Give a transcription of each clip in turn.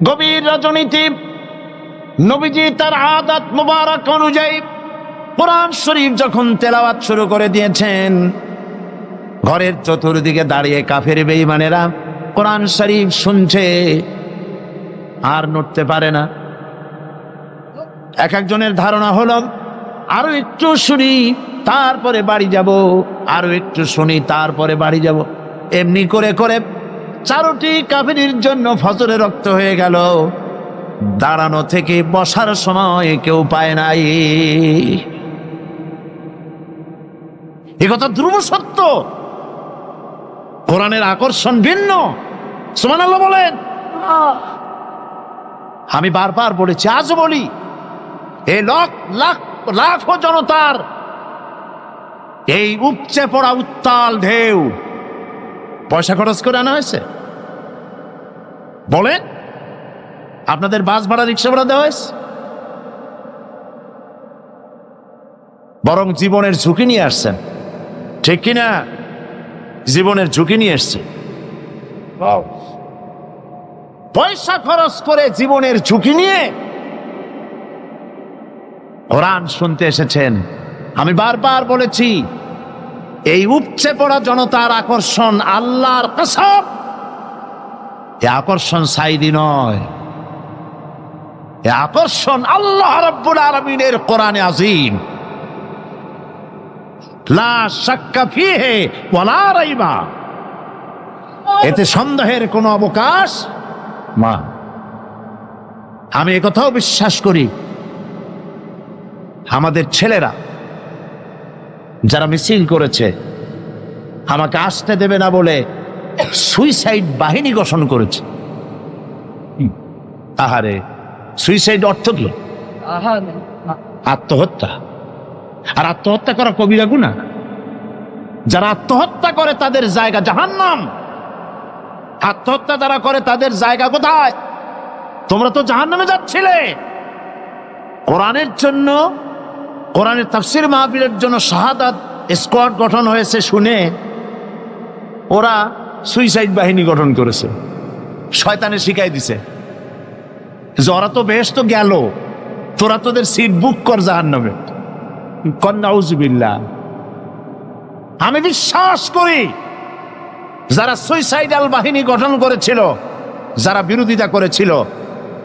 গভীর রজনীতে নবীজি তার আদত মুবারক অনুযায়ী কোরআন শরীফ যখন তেলাওয়াত শুরু করে দিয়েছেন, ঘরের চতুর্দিকে দাঁড়িয়ে কাফের বেঈমানেরা কোরআন শরীফ শুনছে, আর নড়তে পারে না। এক একজনের ধারণা হলো আরো একটু শুনি তারপরে বাড়ি যাব, আরো একটু শুনি তারপরে বাড়ি যাব। এমনি করে করে চারটি কাফেরের জন্য ফজরে রক্ত হয়ে গেল। দাঁড়ানো থেকে বসার সময় কেউ পায় নাই। এ কথা ধ্রুব সত্য। কোরআনের আকর্ষণ ভিন্ন। সুবহানাল্লাহ বলেন। আমি বারবার বলেছি, আজ বলি, এই লাখো জনতার এই উপচে পড়া উত্তাল ঢেউ পয়সা খরচ করে আনা হয়েছে? বলেন, আপনাদের বাস ভাড়া, রিক্সা ভাড়া দেওয়া হয়েছে? বরং জীবনের ঝুঁকি নিয়ে আসছেন, ঠিক কিনা? জীবনের ঝুঁকি নিয়ে এসছে। পয়সা খরচ করে জীবনের ঝুঁকি নিয়ে কোরআন শুনতে এসেছেন। আমি বারবার বলেছি, এই উপচে পড়া জনতার আকর্ষণ আল্লাহর কসম, এই আকর্ষণ সাইদি নয়, এই আকর্ষণ আল্লাহ রাব্বুল আলামিনের কোরআনে আযীম। লা শাক্কা ফীহি ওয়ালা রাইবা, এতে সন্দেহের কোনো অবকাশ না। আমি একথাও বিশ্বাস করি, আমাদের ছেলেরা যারা মিছিল করেছে, আমাকে আসতে দেবে না বলে সুইসাইড বাহিনী গঠন করেছে। আহারে, সুইসাইড অর্থ কি? আত্মহত্যা। আর আত্মহত্যা করা কবিরা গুনাহ। যারা আত্মহত্যা করে তাদের জায়গা জাহান্নাম। আত্মহত্যা যারা করে তাদের জায়গা কোথায়? তোমরা তো জাহান্নামে যাচ্ছিলে। কোরআনের জন্য, কোরআনের তাফসীর মাহফিলের জন্য শাহাদাত স্কোয়াড গঠন হয়েছে শুনে ওরা সুইসাইড বাহিনী গঠন করেছে। শয়তানে শিখাই দিছে যে ওরা তো বেহেশতে গেল, তোরা তোদের সিট বুক কর জাহান্নামে। নাউযুবিল্লাহ। আমি বিশ্বাস করি যারা সুইসাইডাল বাহিনী গঠন করেছিল, যারা বিরোধিতা করেছিল,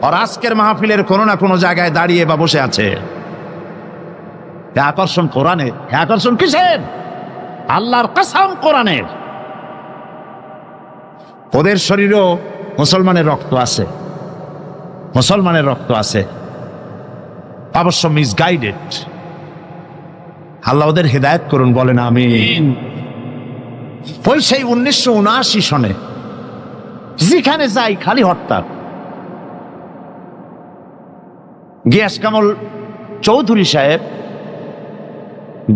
আর আজকের মাহফিলের কোনো না কোনো জায়গায় দাঁড়িয়ে বা বসে আছে। আকর্ষণ কোরআনের। আকর্ষণ কিসের? আল্লাহর কসম কোরআনের। ওদের শরীরেও মুসলমানের রক্ত আছে, মুসলমানের রক্ত আছে, অবশ্য মিসগাইডেড। আল্লাহ ওদের হেদায়েত করুন, বলেন আমিন। ওই সেই 1979 সনে যেখানে যাই খালি হরতাল। গিয়াস কামাল চৌধুরী সাহেব,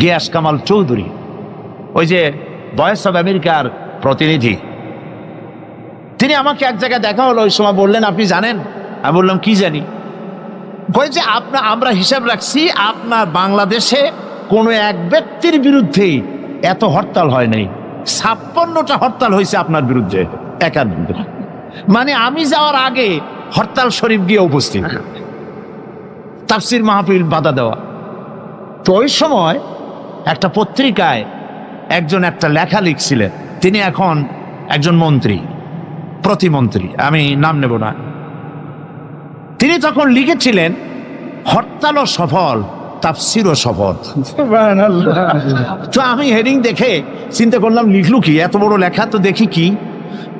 গিয়াস কামাল চৌধুরী, ওই যে ভয়েস অব আমেরিকার প্রতিনিধি, তিনি আমাকে এক জায়গায় দেখা হলো। ওই সময় বললেন, আপনি জানেন? আমি বললাম, কি জানি? কই যে আমরা হিসাব রাখছি আপনার বাংলাদেশে কোনো এক ব্যক্তির বিরুদ্ধেই এত হরতাল হয় নাই। 56টা হরতাল হয়েছে আপনার বিরুদ্ধে একান্ত। মানে আমি যাওয়ার আগে হরতাল শরীফ গিয়ে উপস্থিত, তাফসীর মাহফিল বাধা দেওয়া। তো ওই সময় একটা পত্রিকায় একজন একটা লেখা লিখছিলেন। তিনি এখন একজন মন্ত্রী, প্রতিমন্ত্রী, আমি নাম নেব না। তিনি তখন লিখেছিলেন, হরতালও সফল, তাফসীরও সফল। তো আমি হেডিং দেখে চিন্তা করলাম, লিখলু কি? এত বড় লেখা তো দেখি কি।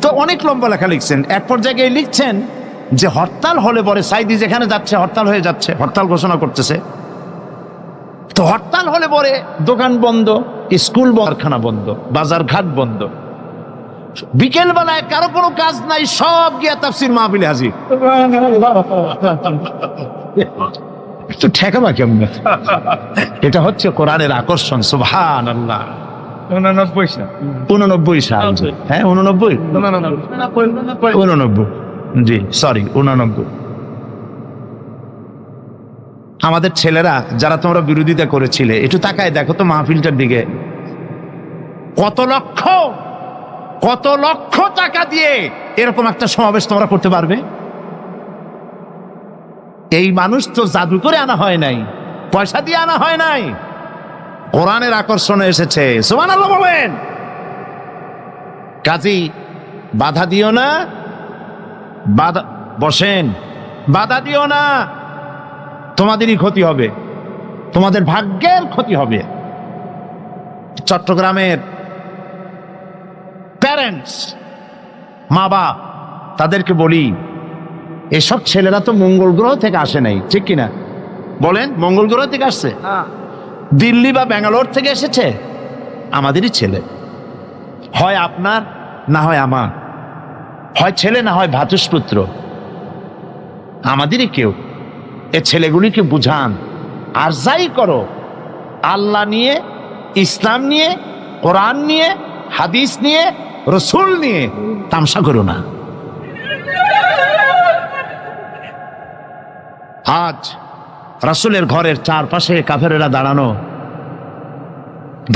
তো অনেক লম্বা লেখা লিখছেন। এক পর্যায়ে লিখছেন যে হরতাল হলে পরে সাইদি যেখানে যাচ্ছে হরতাল হয়ে যাচ্ছে, হরতাল ঘোষণা করতেছে। তো হরতাল হলে পরে দোকান বন্ধ, স্কুল বন্ধ, কারখানা বন্ধ, বাজার ঘাট বন্ধ। বিকেল বেলায় কারো কোনো কাজ নাই, সব গিয়া তাফসীর মাহফিলে হাজির। তো ঠেকাবা কেমন? এটা হচ্ছে কোরআনের আকর্ষণ। সুবহানাল্লাহ। 89 সাল। 89 সাল। হ্যাঁ, 89। জি, সরি, 89। আমাদের ছেলেরা যারা তোমরা বিরোধিতা করেছিলে, একটু তাকায় দেখো তো মাহফিলটার দিকে। কত লক্ষ টাকা দিয়ে এরকম একটা সমাবেশ তোমরা করতে পারবে? এই মানুষ তো জাদু করে আনা হয় নাই, পয়সা দিয়ে আনা হয় নাই, কোরআনের আকর্ষণে এসেছে। সুবহানাল্লাহ বলেন। কাজী বাধা দিও না, বাধা বসেন, বাধা দিও না, তোমাদেরই ক্ষতি হবে, তোমাদের ভাগ্যের ক্ষতি হবে। চট্টগ্রামের প্যারেন্টস, মা বাপ, তাদেরকে বলি, এসব ছেলেরা তো মঙ্গল গ্রহ থেকে আসে নাই, ঠিক কিনা বলেন? মঙ্গল গ্রহ থেকে আসছে? দিল্লি বা ব্যাঙ্গালোর থেকে এসেছে? আমাদেরই ছেলে, হয় আপনার না হয় আমার, হয় ছেলে না হয় ভ্রাতুষ্পুত্র, আমাদেরই কেউ। এ ছেলেগুলিকে বুঝান, আর যাই করো আল্লাহ নিয়ে, ইসলাম নিয়ে, কোরআন নিয়ে, হাদিস নিয়ে, রসুল নিয়ে তামসা করো না। আজ রাসূলের ঘরের চারপাশে কাফেরেরা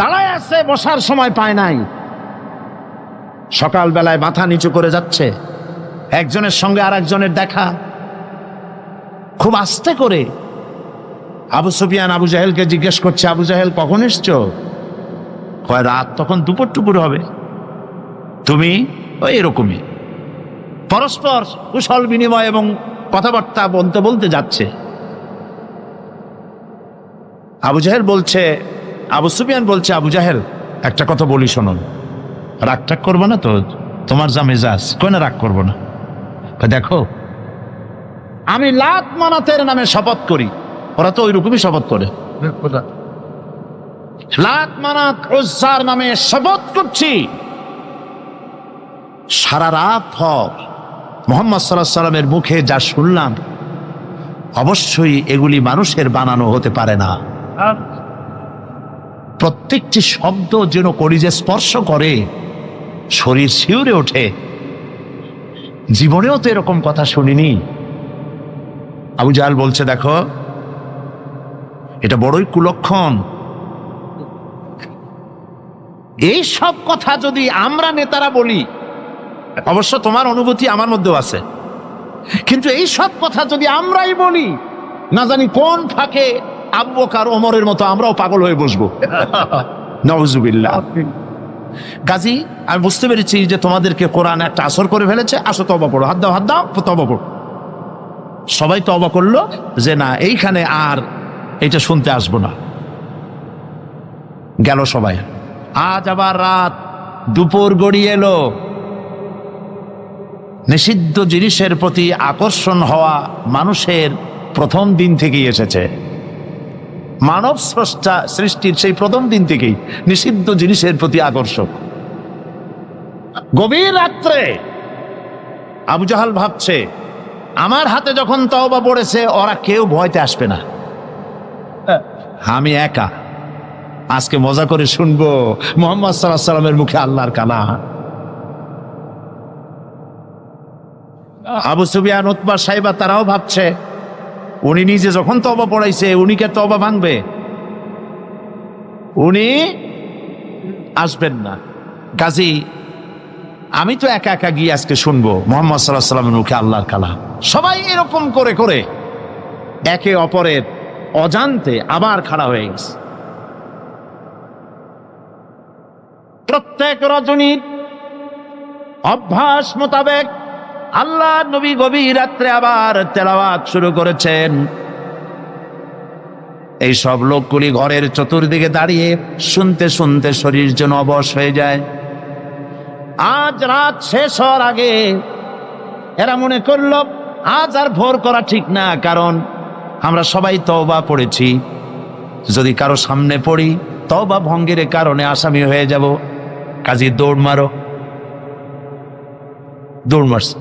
দাঁড়ায় আছে, বসার সময় পায় নাই। সকালবেলায় মাথা নিচু করে যাচ্ছে, একজনের সঙ্গে আর একজনের দেখা, খুব আস্তে করে। আবু সুফিয়ান আবু জাহেলকে জিজ্ঞেস করছে, আবু জাহেল কখন এসছো? কয় রাত তখন দুপুর টুপুর হবে। তুমি? ওই এরকমই। পরস্পর কুশল বিনিময় এবং কথাবার্তা বলতে বলতে যাচ্ছে। আবু জাহেল বলছে, আবু সুফিয়ান বলছে, আবু জাহেল একটা কথা বলি শুনুন, রাগ টাগ করবো না তো? তোমার যা মেজাজ, কই না রাগ করবো না। দেখো, আমি লাত মানাতের নামে শপথ করি। ওরা তো ওইরকমই শপথ করে। লাত মানাত উজ্জার নামে শপথ করছি, সারা রাত ভর মুহাম্মদ সাল্লাল্লাহু আলাইহি সাল্লামের মুখে যা শুনলাম, অবশ্যই এগুলি মানুষের বানানো হতে পারে না। প্রত্যেকটি শব্দ যেন কলিজে স্পর্শ করে, শরীর শিউরে ওঠে। জীবনেও তো এরকম কথা শুনিনি। আবু জাহেল বলছে, দেখো এটা বড়ই কুলক্ষণ। এই সব কথা যদি আমরা নেতারা বলি, অবশ্য তোমার অনুভূতি আমার মধ্যেও আছে, কিন্তু এই সব কথা যদি আমরাই বলি, না জানি কোন ফাঁকে আবু বকর ওমরের মতো আমরাও পাগল হয়ে বসবো। নাউজুবিল্লাহ। কাজী আমি বুঝতে পেরেছি যে তোমাদেরকে কোরআন একটা আসর করে ফেলেছে। আসো তওবা পড়ো, হাত দাও, হাত দাও, তওবা পড়ো। সবাই তওবা করলো যে না, এইখানে আর এটা শুনতে আসবো না। গেল সবাই। আজ আবার রাত, দুপুর গড়িয়ে এলো। নিষিদ্ধ জিনিসের প্রতি আকর্ষণ হওয়া মানুষের প্রথম দিন থেকেই এসেছে। মানব স্রষ্টা সৃষ্টির সেই প্রথম দিন থেকেই নিষিদ্ধ জিনিসের প্রতি আকর্ষণ। গভীর রাত্রে আবু জাহাল ভাবছে, আমার হাতে যখন তওবা পড়েছে, ওরা কেউ ভয়তে আসবে না, আমি একা আজকে মজা করে শুনবো মুহাম্মদ সাল্লাল্লাহু আলাইহি সাল্লামের মুখে আল্লাহর কালাম। আবু সুফিয়ান, উতবা, সাইবা তারাও ভাবছে, উনি নিজে যখন তওবা পড়াইছে, উনি কে তওবা ভাঙবে? উনি আসবেন না। কাজী আমি তো একা একা গিয়ে আজকে শুনবো মুহাম্মদ সাল্লাল্লাহু আলাইহি সাল্লামের মুখে আল্লাহর কালাম। সবাই এরকম করে করে একে অপরের অজান্তে আবার খাড়া হয়ে গেছে। প্রত্যেক রজনীর অভ্যাস মোতাবেক আল্লাহ নবী গভীর রাত্রে আবার তেলাওয়াত শুরু করেছেন। এই সব লোকগুলি ঘরের চতুর্দিকে দাঁড়িয়ে শুনতে শুনতে শরীর যেন অবশ হয়ে যায়। আজ রাত শেষ হওয়ার আগে এরা মনে করল আজ আর ভোর করা ঠিক না, কারণ আমরা সবাই তওবা পড়েছি। যদি কারো সামনে পড়ি, তওবা ভঙ্গের কারণে আসামি হয়ে যাব। কাজী দৌড় মারো। দৌড় মারছে।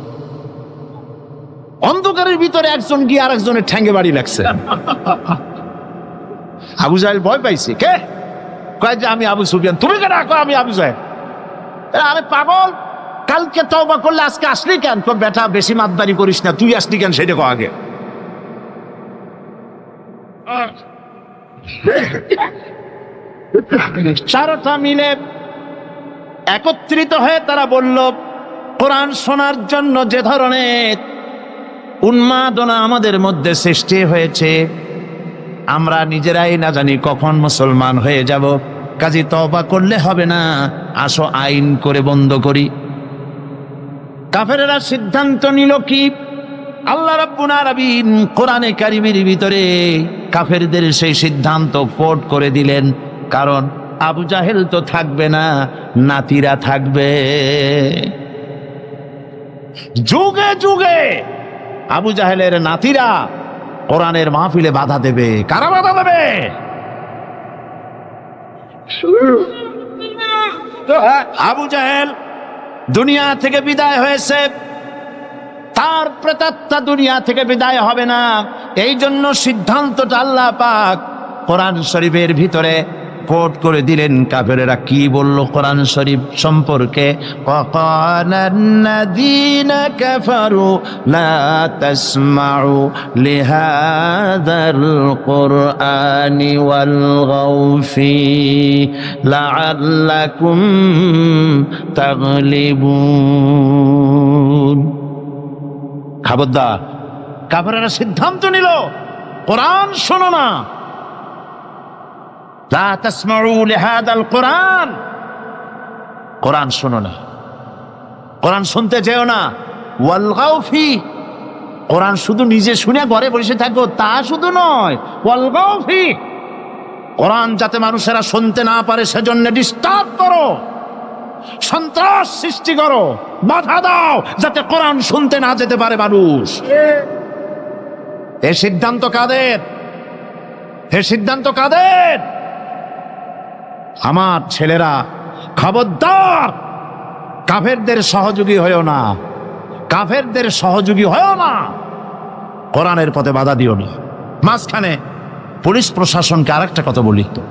অন্ধকারের ভিতরে একজন গিয়ে আর একজনের ঠ্যাঙ্গে বাড়ি লাগছে। আবু জাহেল ভয় পাইছে। কে? কয় যে আমি আবু সুফিয়ান। তুমি কে? রাখো, আমি আবু জাহেল। আরে পাগল, কালকে তওবা করলে আজকে আসলি কেন? তোর বেটা বেশি মাতবারি করিস না, তুই আসলি কেন সেটা কো আগে। চারটা মিলে একত্রিত হয়ে তারা বলল, কোরআন শোনার জন্য যে ধরনের উন্মাদনা আমাদের মধ্যে সৃষ্টি হয়েছে। আমরা নিজেরাই না জানি কখন মুসলমান হয়ে যাব। কাজী তওবা করলে হবে না, আসো আইন করে বন্ধ করি। কাফেরেরা সিদ্ধান্ত নিল কি? আল্লাহ রাব্বুল আলামিন কোরআনে কারিমের ভিতরে কাফেরদের সেই সিদ্ধান্ত কোট করে দিলেন। কারণ আবু জাহেল তো থাকবে না, নাতিরা থাকবে। যুগে যুগে আবু জাহেলের নাতিরা কোরআনের মাহফিলে বাধা দেবে। কারা বাধা দেবে? আবু জাহেল দুনিয়া থেকে বিদায় হয়েছে, তার প্রেতাত্মা দুনিয়া থেকে বিদায় হবে না। এই জন্য সিদ্ধান্তটা আল্লাহ পাক কোরআন শরীফের ভিতরে কোট করে দিলেন। কাফেরেরা কি বলল কোরআন শরীফ সম্পর্কে? ওয়াকালান্নাযীনা কাফারু লা তাসমাউ লিহাযাল কুরআনি ওয়ালগাউ ফী লাআল্লাকুম তাগলিবুন। খবরদার, কাফেরেরা সিদ্ধান্ত নিল কোরআন শোনো না। লা তাসমাউ লিহাযাল কুরআন, কোরআন শোনো না, কোরআন শুনতে যেও না। ওয়ালগাউ ফী, কোরআন শুধু নিজে শুনে ঘরে বসে থাকো তা শুধু নয়, ওয়ালগাউ ফী, কোরআন যাতে মানুষেরা শুনতে না পারে সেজন্য ডিস্টার্ব করো, সন্ত্রাস সৃষ্টি করো, বাধা দাও যাতে কোরআন শুনতে না যেতে পারে মানুষ। এ সিদ্ধান্ত কাদের? এ সিদ্ধান্ত কাদের? আমার ছেলেরা, খবরদার, কাফেরদের সহযোগী হয়েও না, কাফেরদের সহযোগী হয়েও না, কোরআনের পথে বাধা দিও না। মাঝখানে পুলিশ প্রশাসনকে আরেকটা কথা বলি, তো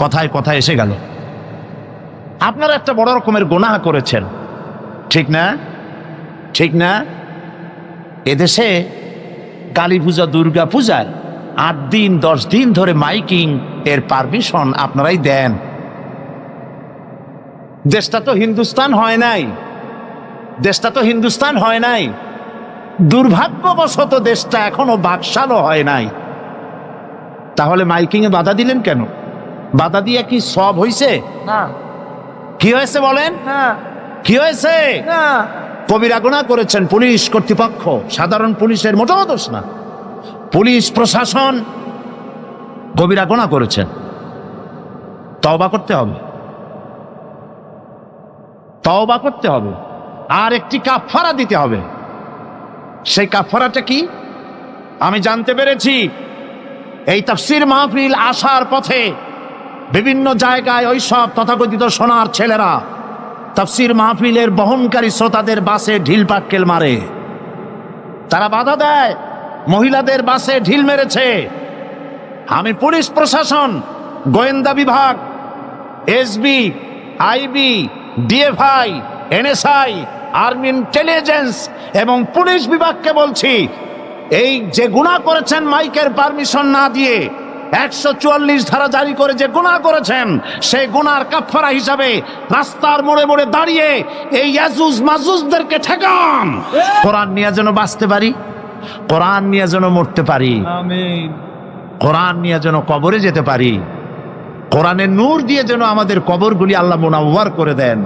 কথায় কথায় এসে গেল। আপনারা একটা বড় রকমের গুনাহ করেছেন, ঠিক না? ঠিক না? এদেশে কালী পূজা, দুর্গা পূজায় 8 দিন 10 দিন ধরে মাইকিং এর পারমিশন আপনারাই দেন। দেশটা তো হিন্দুস্তান হয় নাই, দেশটা তো হিন্দুস্তান হয় নাই। দুর্ভাগ্যবশত দেশটা এখনো বাকশালও হয় নাই। তাহলে মাইকিং এ বাধা দিলেন কেন? বাধা দিয়ে কি সব হইছে? না। কি হয়েছে বলেন? না। কি হয়েছে? না। কবিরা গুনাহ করেছেন পুলিশ কর্তৃপক্ষ, সাধারণ পুলিশের মোটেও দোষ না। পুলিশ প্রশাসন কবিরা গুনাহ করেছেন, তওবা করতে হবে, তওবা করতে হবে, আর একটি কাফারা দিতে হবে। সেই কাফারাটা কি? আমি জানতে পেরেছি এই তাফসীর মাহফিল আসার পথে বিভিন্ন জায়গায় ওই সব তথাকথিত সোনার ছেলেরা তাফসীর মাহফিলের বহনকারী শ্রোতাদের বাসে ঢিল পাটকেল মারে, তারা বাধা দেয়, মহিলাদের বাসে ঢিল মেরেছে। আমি পুলিশ প্রশাসন, গোয়েন্দা বিভাগ, SB, IB, DFI, NSI, army intelligence এবং পুলিশ বিভাগকে বলছি, এই যে গুনাহ করেছেন মাইকের পারমিশন না দিয়ে 144 ধারা জারি করে যে গুনাহ করেছেন, সেই গুনার কাফারা হিসাবে রাস্তার মোড়ে মোড়ে দাঁড়িয়ে এই ইয়াজুজ মাজুজদেরকে ঠেকান। কোরআন নিয়ে যেন বাঁচতে পারি, কোরআন নিয়ে যেন মরতে পারি, আমিন। কোরআন নিয়ে যেন কবরে যেতে পারি, কোরআনের নূর দিয়ে যেন আমাদের কবরগুলি আল্লাহ মুনাওয়ার করে দেন।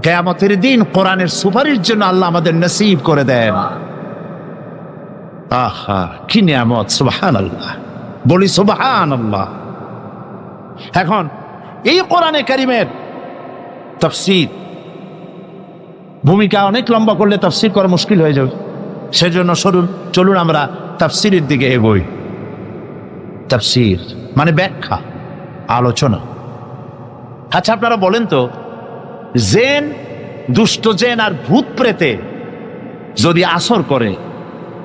কিয়ামতের দিন কোরআনের সুপারিশ জন্য আল্লাহ আমাদের নসিব করে দেন। আহা, কি নিয়ামত! সুবহানাল্লাহ, বলি সুবহানাল্লাহ। এখন এই কোরআনে কারীমের তাফসীর ভূমিকা অনেক লম্বা করলে তাফসীর করা মুশকিল হয়ে যাবে। সেজন্য চলুন আমরা তাফসীরের দিকে এগোই। তাফসীর মানে ব্যাখ্যা, আলোচনা। আচ্ছা, আপনারা বলেন তো, জেন, দুষ্ট জেন আর ভূত প্রেতে যদি আসর করে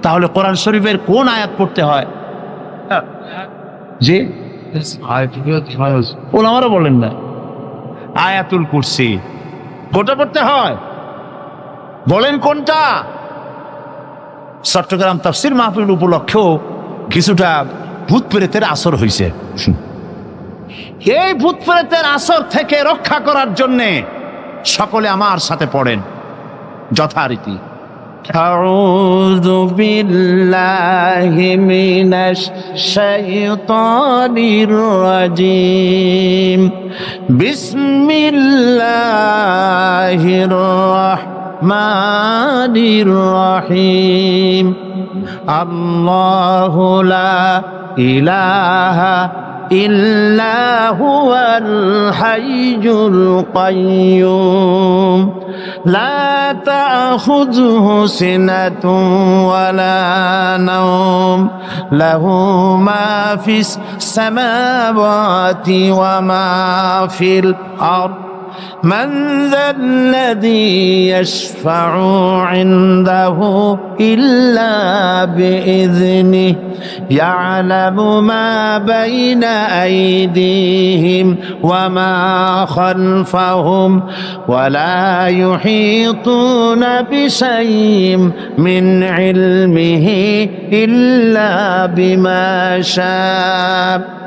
তাহলে কোরআন শরীফের কোন আয়াত পড়তে হয়? জি, ওলামারা বলেন না, আয়াতুল কুরসি। কোনটা পড়তে হয়? বলেন কোনটা? চট্টগ্রাম তাফসীর মাহফিল উপলক্ষেও কিছুটা ভূত প্রেতের আসর হয়েছে। এই ভূত প্রেতের আসর থেকে রক্ষা করার জন্যে সকলে আমার সাথে পড়েন যথারীতি। أعوذ بالله من الشيطان الرجيم بسم الله الرحمن الرحيم الله لا إله إلا هو الحي القيوم لا تأخذه سنة ولا نوم له ما في السماوات وما في الأرض من ذا الذي يشفع عنده إلا بإذنه يعلم ما بين أيديهم وما خلفهم ولا يحيطون بشيء من علمه إلا بما شاء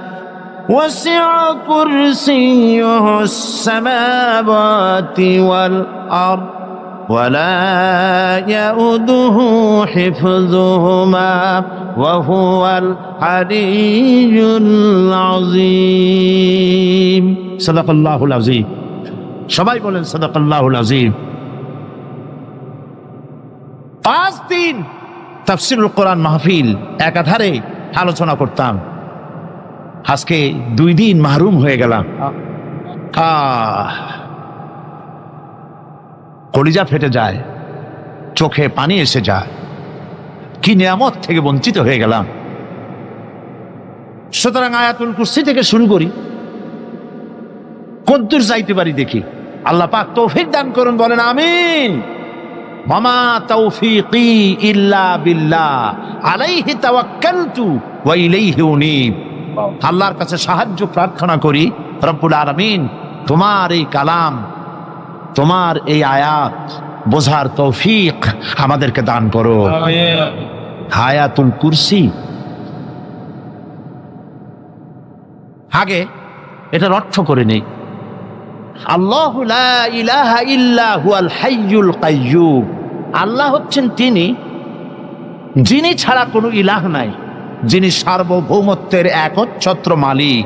وسع كرسيه السماوات والأرض ولا يؤوده حفظهما وهو العلي العظيم صدق الله العظيم সবাই বলেন সাদাকাল্লাহুল আযীম 5 দিন তাফসীরুল কোরআন মাহফিল একাধারে আলোচনা করতাম, আজকে 2 দিন মাহরুম হয়ে গেলাম। কলিজা ফেটে যায়, চোখে পানি এসে যায়, কি নিয়ামত থেকে বঞ্চিত হয়ে গেলাম। সুতরাং আয়াতুল কুরসি থেকে শুরু করি, কদ্দুর যাইতে পারি দেখি। আল্লাহ পাক তৌফিক দান করুন, বলেন আমিন। ওয়ামা তাওফীকি ইল্লা বিল্লাহ আলাইহি তাওয়াক্কালতু ওয়া ইলাইহি উনীব। আল্লাহর কাছে সাহায্য প্রার্থনা করি, রব্বুল আলামিন তোমার এই কালাম, তোমার এই আয়াত বোঝার তৌফিক আমাদেরকে দান করো। আয়াতুল কুরসি, আগে এটার অর্থ করে নেই। আল্লাহু লা ইলাহা ইল্লা হুয়াল হাইয়ুল কাইয়্যুম। আল্লাহ হচ্ছেন তিনি যিনি ছাড়া কোনো ইলাহ নাই, যিনি সার্বভৌমত্বের একচ্ছত্র মালিক।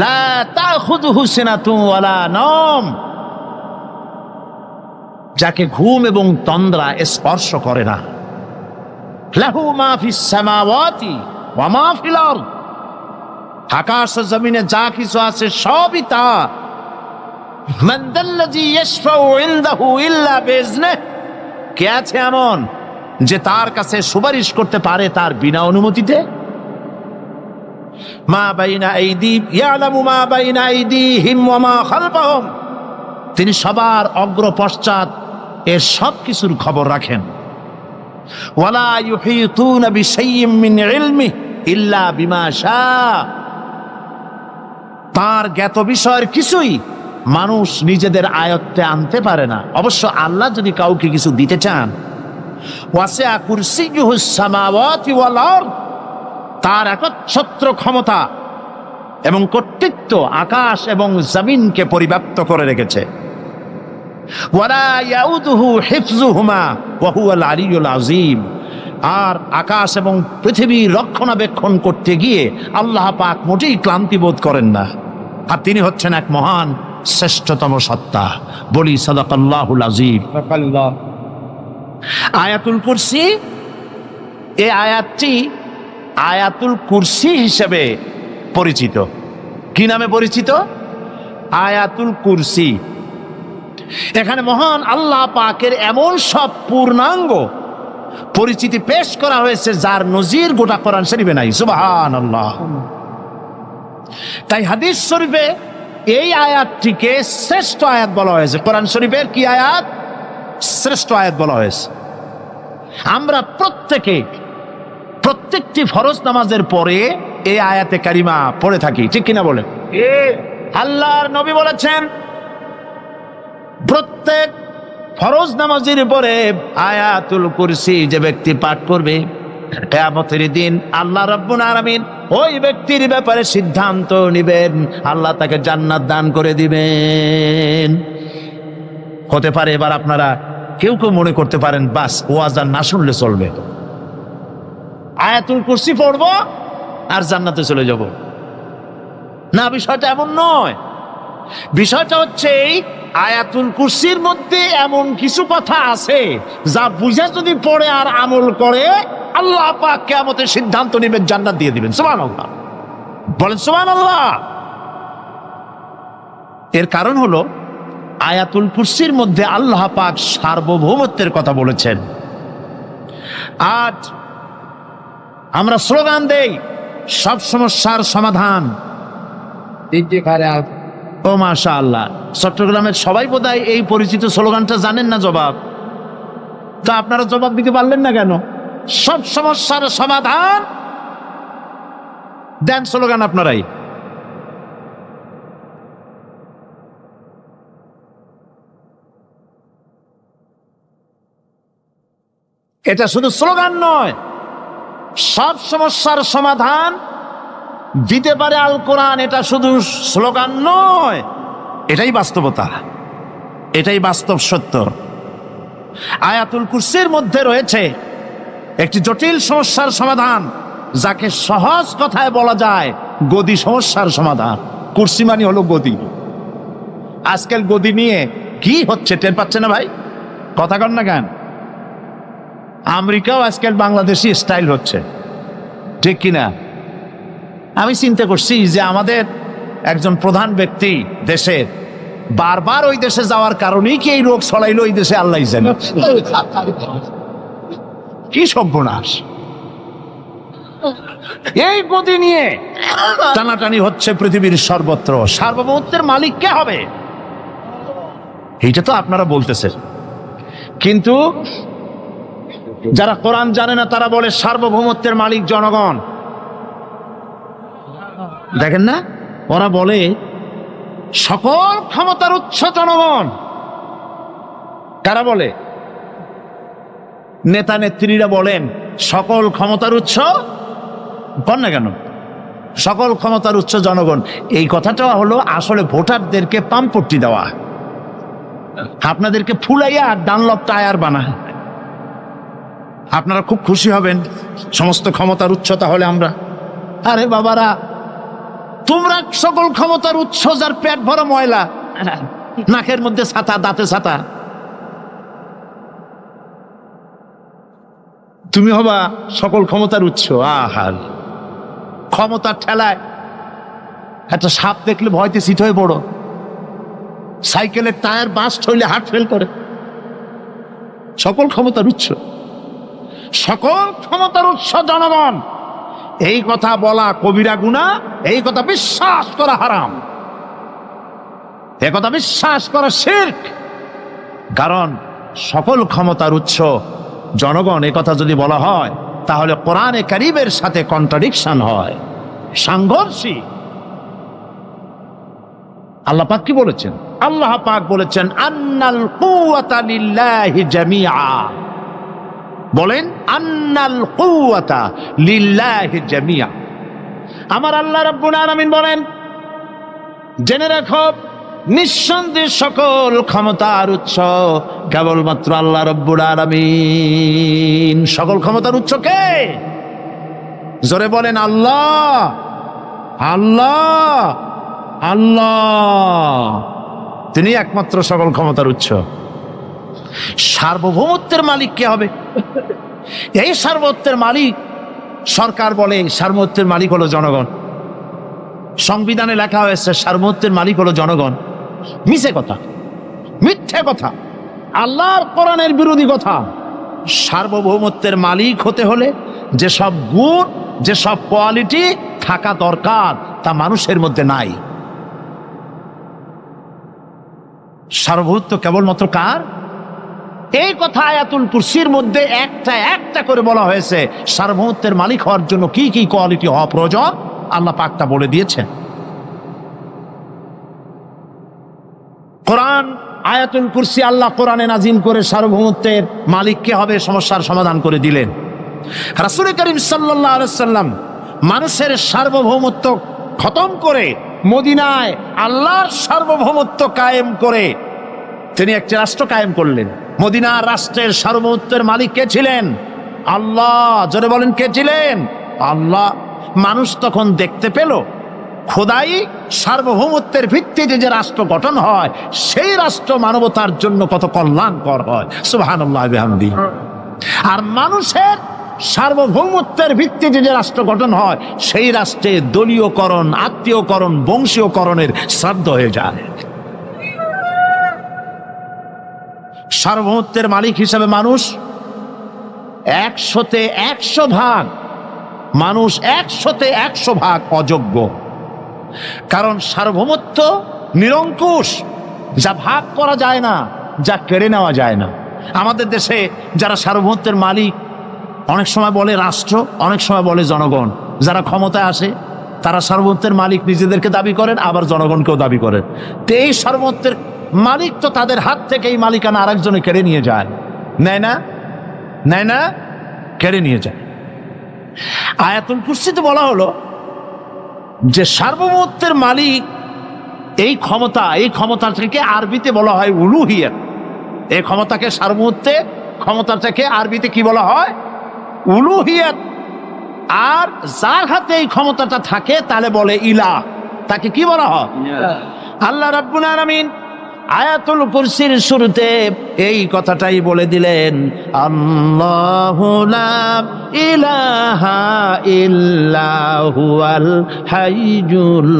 লা তাখুযুহু সিনাতুন ওয়ালা নাওম, যাকে ঘুম এবং তন্দ্রা স্পর্শ করে না। লাহু মা ফিস সামাওয়াতি ওয়া মা ফিল আরদ, আকাশ ও জমিনে যা কিছু আছে সবই তার। মান যাল্লাযী ইয়াশফাউ ইনদাহু ইল্লা বিইজনিহি, কে আছে এমন যে তার কাছে সুপারিশ করতে পারে তার বিনা অনুমতিতে? মা বাইনা আইদিহিম ইয়ালামু মা বাইনা আইদিহিম ওয়া মা খালফাহুম, তিনি সবার অগ্র পশ্চাৎ এর সব কিছুর খবর রাখেন। ওয়ালা ইউহিতুনা বিশাইইম মিন ইলমিহি ইল্লা বিমা শাআ, তার জ্ঞাত বিষয়ের কিছুই মানুষ নিজেদের আয়ত্তে আনতে পারে না। অবশ্য আল্লাহ যদি কাউকে কিছু দিতে চান, ওয়াসিআ কুরসিয়্যুহুস সামাওয়াতি ওয়াল আরদ, তার একচ্ছত্র ক্ষমতা এবং কর্তৃত্ব আকাশ এবং জমিনকে পরিব্যাপ্ত করে রেখেছে। ওয়ালা ইয়াউদুহু হিফযুহুমা ওয়া হুয়াল আলিয়্যুল আযীম, আর আকাশ এবং পৃথিবীর রক্ষণাবেক্ষণ করতে গিয়ে আল্লাহ পাক মোটেই ক্লান্তি বোধ করেন না, আর তিনি হচ্ছেন এক মহান শ্রেষ্ঠতম সত্তা। বলি সাদাকাল্লাহুল আযীম। আয়াতুল কুরসি, এই আয়াতটি আয়াতুল কুরসি হিসেবে পরিচিত। কি নামে পরিচিত? আয়াতুল কুরসি। এখানে মহান আল্লাহ পাকের এমন সব পূর্ণাঙ্গ পরিচিতি পেশ করা হয়েছে যার নজির গোটা কোরআন শরীফে নাই। সুবহানাল্লাহ। তাই হাদিস শরীফে এই আয়াতটিকে শ্রেষ্ঠ আয়াত বলা হয়েছে। কোরআন শরীফের কি আয়াত? শ্রেষ্ঠ আয়াত বলা হয়েছে। আমরা প্রত্যেকটি ফরজ নামাজের পরে এই আয়াতে কারিমা পড়ে থাকি, ঠিক কিনা বলেন? আল্লাহর নবী বলেছেন প্রত্যেক ফরজ নামাজের পরে আয়াতুল কুরসি যে ব্যক্তি পাঠ করবে, কিয়ামতের দিন আল্লাহ রাব্বুল আলামিন ওই ব্যক্তির ব্যাপারে সিদ্ধান্ত নেবেন, আল্লাহ তাকে জান্নাত দান করে দিবেন। হতে পারে এবার আপনারা কেউ কেউ মনে করতে পারেন বাস ওয়াজ আর না শুনলে চলবে, আয়াতুল কুরসি পড়বো আর জান্নাতে চলে যাব। না, বিষয়টা এমন নয়। বিষয়টা হচ্ছে এই আয়াতুল কুরসির মধ্যে এমন কিছু কথা আছে যা বুঝে যদি পড়ে আর আমল করে আল্লাহ পাক কিয়ামতের সিদ্ধান্ত নেবেন, জান্নাত দিয়ে দিবেন। সুবহানাল্লাহ, বলেন সুবহানাল্লাহ। এর কারণ হলো আয়াতুল কুরসির মধ্যে আল্লাহ পাক সার্বভৌমত্বের কথা বলেছেন। আজ আমরা স্লোগান দেই সব সমস্যার সমাধান। ও মাশাআল্লাহ, চট্টগ্রামের সবাই বোধহয় এই পরিচিত স্লোগানটা জানেন না। জবাব তা আপনারা জবাব দিতে পারলেন না কেন? সব সমস্যার সমাধান দেন স্লোগান আপনারাই। এটা শুধু স্লোগান নয়, সব সমস্যার সমাধান দিতে পারে আল কোরআন। এটা শুধু স্লোগান নয়, এটাই বাস্তবতা, এটাই বাস্তব সত্য। আয়াতুল কুরসির মধ্যে রয়েছে একটি জটিল সমস্যার সমাধান, যাকে সহজ কথায় বলা যায় গদি সমস্যার সমাধান। কুরসি মানে হলো গদি। আজকাল গদি নিয়ে কি হচ্ছে টের পাচ্ছে না ভাই? কথা কন না কেন? আমেরিকাও আজকাল বাংলাদেশি স্টাইল হচ্ছে, ঠিক কিনা? আমি চিন্তা করছি যে আমাদের একজন প্রধান ব্যক্তি দেশের বারবার ওই দেশে যাওয়ার কারণেই কি এই রোগ ছড়াইলো ওই দেশে, আল্লাহ জানে। কি সর্বনাশ! এই গদি নিয়ে টানাটানি হচ্ছে পৃথিবীর সর্বত্র। সার্বভৌমত্বের মালিক কে হবে? এইটা তো আপনারা বলতেছেন, কিন্তু যারা কোরআন জানে না তারা বলে সার্বভৌমত্বের মালিক জনগণ। দেখেন না, ওরা বলে সকল ক্ষমতার উৎস জনগণ। কারা বলে? নেতা নেত্রীরা বলেন সকল ক্ষমতার উৎস। বল না কেন? সকল ক্ষমতার উৎস জনগণ। এই কথাটা হলো আসলে ভোটারদেরকে পাম্পট্টি দেওয়া, আপনাদেরকে ফুলাইয়া ডানলপ টায়ার বানায়। আপনারা খুব খুশি হবেন সমস্ত ক্ষমতার উৎস তাহলে আমরা। আরে বাবারা, তোমরা সকল ক্ষমতার উৎস যার পেট ভরা ময়লা, নাকের মধ্যে ছাতা, দাঁতে ছাতা, তুমি হবা সকল ক্ষমতার উৎস। আহার ক্ষমতার ঠেলায় একটা সাপ দেখলে ভয়তে সিট হয়ে পড়ো, সাইকেলের টায়ার বাস্ট হইলে হার্ট ফেল করে। সকল ক্ষমতার উৎস, সকল ক্ষমতার উৎস জনগণ, এই কথা বলা কবিরা গুনাহ, এই কথা বিশ্বাস করা হারাম, এই কথা বিশ্বাস করা শিরক। কারণ সকল ক্ষমতার উৎস জনগণ এই কথা যদি বলা হয় তাহলে কোরআনে কারীমের সাথে কন্ট্রাডিকশন হয়, সাংঘর্ষিক। আল্লাহ পাক কি বলেছেন? আল্লাহ পাক বলেছেন আন্নাল কুওয়াতা লিল্লাহি জামিআ। বলেন আন্নাল কুওয়াতা লিল্লাহি জামিআ। আমার আল্লাহ রাব্বুল আলামিন বলেন, জেনে রাখো নিঃসন্দেহে সকল ক্ষমতার উৎস কেবলমাত্র আল্লাহ রাব্বুল আলামিন। সকল ক্ষমতার উৎস কে? জোরে বলেন আল্লাহ, আল্লাহ, আল্লাহ। তিনি একমাত্র সকল ক্ষমতার উৎস। সার্বভৌমত্বের মালিক কে হবে? এই সার্বভৌমত্বের মালিক সরকার বলে সার্বভৌমত্বের মালিক হলো জনগণ। সংবিধানে লেখা হয়েছে সার্বভৌমত্বের মালিক হলো জনগণ। মিছে কথা, মিথ্যে কথা, আল্লাহর কোরআনের বিরোধী কথা। সার্বভৌমত্বের মালিক হতে হলে যেসব গুণ, যেসব কোয়ালিটি থাকা দরকার তা মানুষের মধ্যে নাই। সার্বভৌমত্ব কেবলমাত্র কার? এই কথা আয়াতুল কুরসির মধ্যে একটা একটা করে বলা হয়েছে। সার্বভৌমত্বের মালিক হওয়ার জন্য কি কি কোয়ালিটি হওয়া প্রয়োজন আল্লাহ পাক তা বলে দিয়েছেন। কোরআন আয়াতুল কুরসি আল্লাহ কোরআনে নাজিল করে সার্বভৌমত্বের মালিক কে হবে সমস্যার সমাধান করে দিলেন। রাসূল করিম সাল্লাল্লাহু আলাইহি ওয়াসাল্লাম মানুষের সার্বভৌমত্ব খতম করে মদিনায় আল্লাহর সার্বভৌমত্ব কায়েম করে তিনি একটি রাষ্ট্র কায়েম করলেন। মদিনা রাষ্ট্রের সার্বভৌমত্বের মালিক কে ছিলেন? আল্লাহ। জোরে বলেন, কে ছিলেন? আল্লাহ। মানুষ তখন দেখতে পেল খোদাই সার্বভৌমত্বের ভিত্তিতে যে রাষ্ট্র গঠন হয় সেই রাষ্ট্র মানবতার জন্য কত কল্যাণকর হয়। সুবহানাল্লাহ বিহামদিহি। আর মানুষের সার্বভৌমত্বের ভিত্তিতে যে রাষ্ট্র গঠন হয় সেই রাষ্ট্রে দলীয়করণ, আত্মীয়করণ, বংশীয়করণের শ্রাদ্ধ হয়ে যায়। সার্বভৌমত্বের মালিক হিসাবে মানুষ 100-তে 100 ভাগ, মানুষ 100-তে 100 ভাগ অযোগ্য। কারণ সার্বভৌমত্ব নিরঙ্কুশ, যা ভাগ করা যায় না, যা কেড়ে নেওয়া যায় না। আমাদের দেশে যারা সার্বভৌমত্বের মালিক অনেক সময় বলে রাষ্ট্র, অনেক সময় বলে জনগণ। যারা ক্ষমতায় আসে তারা সার্বভৌমত্বের মালিক নিজেদেরকে দাবি করেন, আবার জনগণকেও দাবি করেন। তো এই সার্বভৌমত্বের মালিক তো তাদের হাত থেকে এই মালিকানা আরেকজনে কেড়ে নিয়ে যায়, নেয় না? নেয় না? কেড়ে নিয়ে যায়। আয়াতুল কুরসিতে বলা হলো যে সার্বভৌমত্বের মালিক এই ক্ষমতা থেকে আরবিতে বলা হয় উলুহিয়াত। এই ক্ষমতাকে সার্বভৌমত্বের ক্ষমতাটাকে আরবিতে কি বলা হয়? উলুহিয়াত। আর যার হাতে এই ক্ষমতাটা থাকে তাহলে বলে ইলাহ, তাকে কি বলা হয়? আল্লাহ রাব্বুল আলামিন আয়াতুল কুরসির শুরুতে এই কথাটাই বলে দিলেন, আল্লাহু লা ইলাহা ইল্লা হুয়াল হাইয়ুল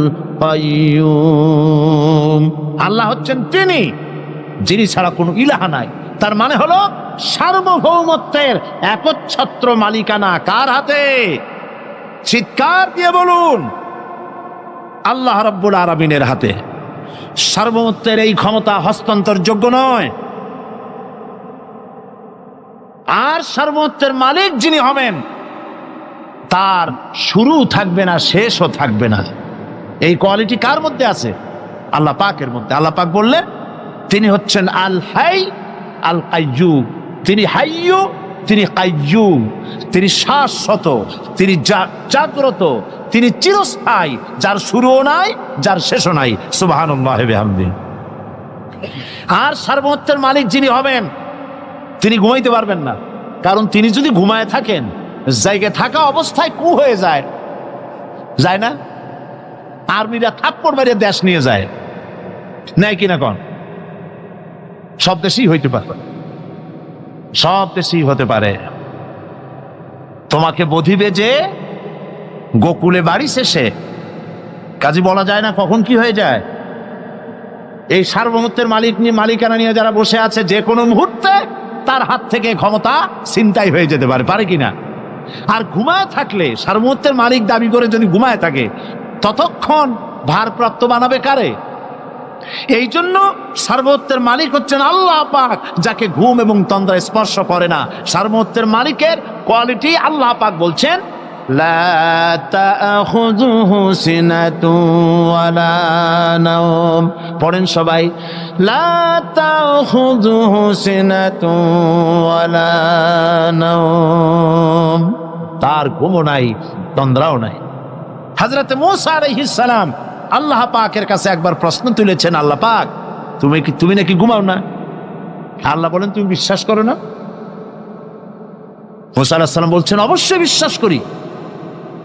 কাইয়্যুম। আল্লাহ হচ্ছেন তিনি যিনি ছাড়া কোনো ইলাহা নাই। তার মানে হলো সার্বভৌমত্বের একচ্ছত্র মালিকানা কার হাতে? চিৎকার দিয়ে বলুন, আল্লাহ রাব্বুল আলামিনের হাতে। সার্বভৌমত্বের এই ক্ষমতা হস্তান্তরযোগ্য নয়। আর সার্বভৌমত্বের মালিক যিনি হবেন তার শুরু থাকবে না, শেষও থাকবে না। এই কোয়ালিটি কার মধ্যে আছে? আল্লাহ পাকের মধ্যে। আল্লাহ পাক বললেন তিনি হচ্ছেন আল হাই আল কাইয়্যুম। তিনি হাইয়্যু, তিনি কাইয়্যুম। তিনি শাশ্বত, তিনি জাগ্রত, তিনি চিরস্থায়ী, যার শুরুও নাই, যার শেষও নাই। সুবহানাল্লাহ বিহামদিহি। আর সার্বভৌমত্বের মালিক যিনি হবেন তিনি ঘুমাইতে পারবেন না। কারণ তিনি যদি ঘুমায় থাকেন, জায়গায় থাকা অবস্থায় কু হয়ে যায়, যায় না? আর্মিরা থাপ্পড় মারিয়ে দেশ নিয়ে যায়, নেয় কিনা কোন? সব দেশেই হইতে পারে, সব দেশেই হতে পারে। তোমাকে বধিবে যে গোকুলে বাড়ি শেষে, কাজী বলা যায় না কখন কি হয়ে যায়। এই সার্বভৌমত্বের মালিকানা নিয়ে যারা বসে আছে, যে কোনো মুহূর্তে তার হাত থেকে ক্ষমতা ছিনতাই হয়ে যেতে পারে, পারে কিনা? আর ঘুমায় থাকলে, সার্বভৌমত্বের মালিক দাবি করে যদি ঘুমায় থাকে, ততক্ষণ ভারপ্রাপ্ত বানাবে কারে? এই জন্য সার্বভৌমত্বের মালিক হচ্ছেন আল্লাহ পাক, যাকে ঘুম এবং তন্দ্রা স্পর্শ করে না। সার্বভৌমত্বের মালিকের কোয়ালিটি আল্লাহ পাক বলছেন, লা তাখুযুহু সিনাতুন ওয়ালা নাওম। পড়েন সবাই, লা তাখুযুহু সিনাতুন ওয়ালা নাওম। তার ঘুমও নাই, তন্দ্রাও নাই। হযরত মূসা আলাইহিস সালাম আল্লাহ পাকের কাছে একবার প্রশ্ন তুলেছেন, আল্লাহ পাক তুমি নাকি ঘুমাও না? আল্লাহ বলেন তুমি বিশ্বাস করো না? মূসা আলাইহিস সালাম বলছেন অবশ্যই বিশ্বাস করি।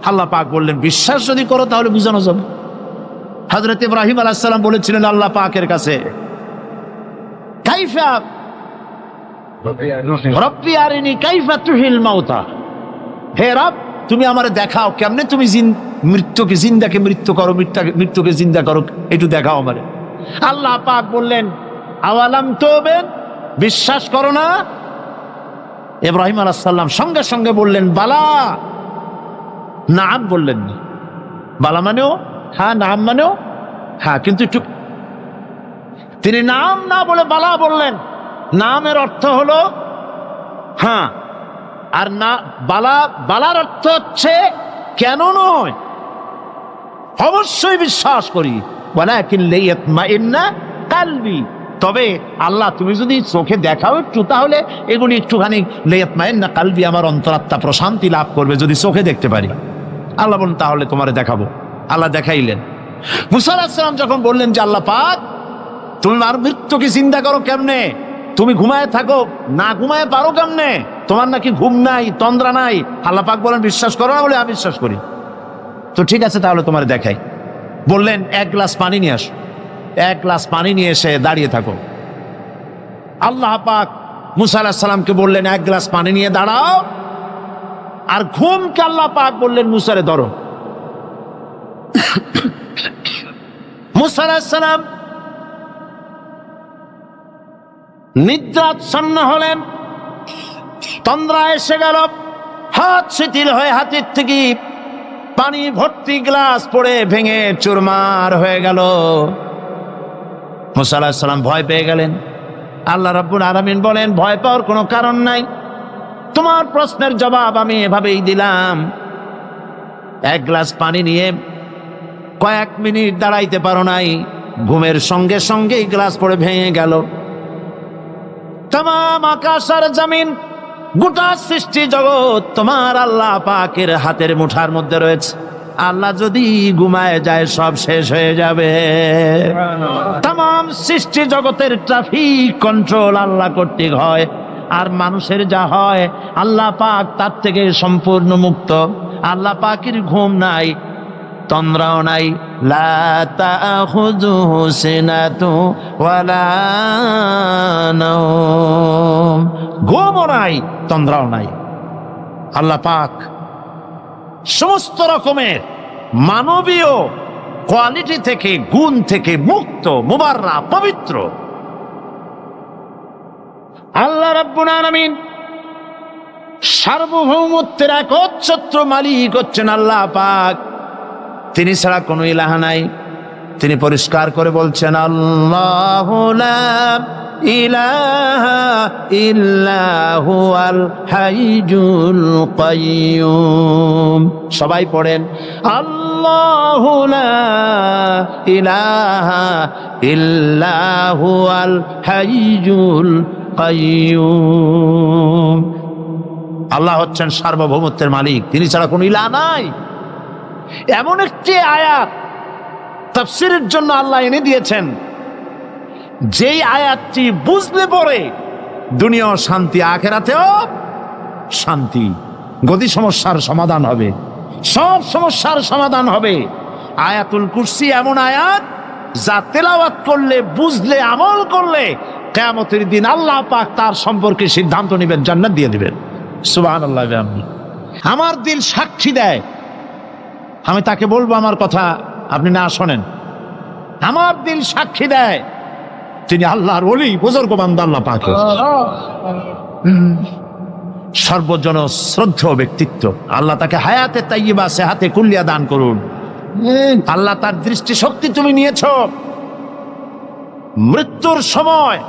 আল্লাহ পাক বললেন বিশ্বাস যদি করো তাহলে বুঝানো যাবে। হযরত ইব্রাহিম আলাইহিস সালাম বলেছিলেন আল্লাহ পাকের কাছে, কাইফা রব্বি আরিনি কাইফা তুহিল মাউতা, হে রব তুমি আমারে দেখাও কেমনে তুমি মৃত্যুকে জিন্দাকে মৃত্যু করো, মৃত্যুকে জিন্দা করো, একটু দেখাও আমারে। আল্লাহ পাক বললেন আওয়ালাম তুমিন, বিশ্বাস করো না? ইব্রাহিম আলাইহিস সালাম সঙ্গে সঙ্গে বললেন বালা। নাম বললেন না, বালা মানেও হ্যাঁ, নাম মানেও হ্যাঁ, কিন্তু একটু তিনি নাম না বলে বালা বললেন। নামের অর্থ হলো হ্যাঁ, আর না বালার অর্থ হচ্ছে কেন নয়, অবশ্যই বিশ্বাস করি। ওয়ালাকিন লিয়াতমাইন্না কালবি, তবে আল্লাহ তুমি যদি চোখে দেখাও একটু, তাহলে এগুলি একটুখানি লিয়াতমাইন্না কালবি, আমার অন্তরাত্মা প্রশান্তি লাভ করবে যদি চোখে দেখতে পারি। আল্লাহ বলেন তাহলে তোমারে দেখাবো। আল্লাহ দেখাইলেন। মুসা আলাইহিস সালাম যখন বললেন যে আল্লাহ পাক তুমি আর মৃত্যুকে চিন্তা করো কেমনে, তুমি ঘুমায় থাকো, না ঘুমায় পারো কেমনে? তোমার নাকি ঘুম নাই, তন্দ্রা নাই। আল্লাহ পাক বলেন বিশ্বাস করো না? বলে আমি বিশ্বাস করি। তো ঠিক আছে, তাহলে তোমার দেখাই। বললেন 1 গ্লাস পানি নিয়ে আসো। 1 গ্লাস পানি নিয়ে এসে দাঁড়িয়ে থাকো। আল্লাহ পাক মুসা আলাইহিস সালামকে বললেন 1 গ্লাস পানি নিয়ে দাঁড়াও। আর ঘুমকে আল্লাহ পাক বললেন মুসারে ধরো। মুসা আলাইহিস সালাম নিদ্রাচ্ছন্ন হলেন, তন্দ্রা এসে গেল, হাত শিথিল হয়ে হাতের থেকে পানি ভর্তি গ্লাস পড়ে ভেঙে চুরমার হয়ে গেল। মুসা আলাইহিস সালাম ভয় পেয়ে গেলেন। আল্লাহ রাব্বুল আলামিন বলেন, ভয় পাওয়ার কোনো কারণ নাই, তোমার প্রশ্নের জবাব আমি এভাবেই দিলাম। 1 গ্লাস পানি নিয়ে কয়েক মিনিট দাঁড়াইতে পারো নাই, ঘুমের সঙ্গে সঙ্গে গ্লাস পড়ে ভেঙে গেল। তামাম আকাশ আর জমিন, গোটা সৃষ্টি জগৎ তোমার আল্লাহ পাকের হাতের মুঠার মধ্যে রয়েছে। আল্লাহ যদি ঘুমায় যায় সব শেষ হয়ে যাবে। তামাম সৃষ্টি জগতের ট্রাফিক কন্ট্রোল আল্লাহ কর্তৃক হয়, আর মানুষের যা হয় আল্লাহ পাক তার থেকে সম্পূর্ণ মুক্ত। আল্লাহ পাকের ঘুম নাই, তন্দ্রাও নাই। লা তাখুযুহু সিনাতু ওয়ালা নাওম, ঘুমও নাই, তন্দ্রাও নাই। আল্লাহ পাক সমস্ত রকমের মানবীয় কোয়ালিটি থেকে, গুণ থেকে মুক্ত, মুবাররা, পবিত্র। আল্লাহ রাব্বুল আলামিন সার্বভৌমত্বের একচ্ছত্র মালিক হচ্ছেন আল্লাহ পাক। তিনি ছাড়া কোনো ইলাহ নাই। তিনি পরিষ্কার করে বলছেন, আল্লাহু লা ইলাহা ইল্লা হুয়াল হাইয়ুল কাইয়্যুম। সবাই পড়েন, আল্লাহু লা ইলাহা ইল্লা হুয়াল হাইয়ুল কাইয়্যুম। আল্লাহ হচ্ছেন সার্বভৌমত্বের মালিক, তিনি ছাড়া কোনো ইলাহ নাই। এমন একটি আয়াত তাফসীরের জন্য আল্লাহ এনে দিয়েছেন, যেই আয়াতটি বুঝলে পরে দুনিয়াও শান্তি, আখিরাতেও শান্তি। গতি সমস্যার সমাধান হবে, সব সমস্যার সমাধান হবে। আয়াতুল কুরসি এমন আয়াত যা তেলাওয়াত করলে, বুঝলে, আমল করলে কিয়ামতের দিন আল্লাহ পাক তার সম্পর্কে সিদ্ধান্ত নেবেন, জান্নাত দিয়ে দিবেন। সুবহানাল্লাহ। আমার দিল সাক্ষী দেয়, আমি তাকে বলবো আমার কথা, আপনি না শোনেন। আমার দিল সাক্ষী দেয় তিনি আল্লাহর ওলি, বুজুর্গ বান্দা আল্লাহ পাক, সর্বজন শ্রদ্ধেয় ব্যক্তিত্ব। আল্লাহ তাকে হায়াতে তাইয়্যিবা, সেহাতে কুল্লিয়া দান করুন। আল্লাহ তার দৃষ্টি শক্তি তুমি নিয়েছো, মৃত্যুর সময়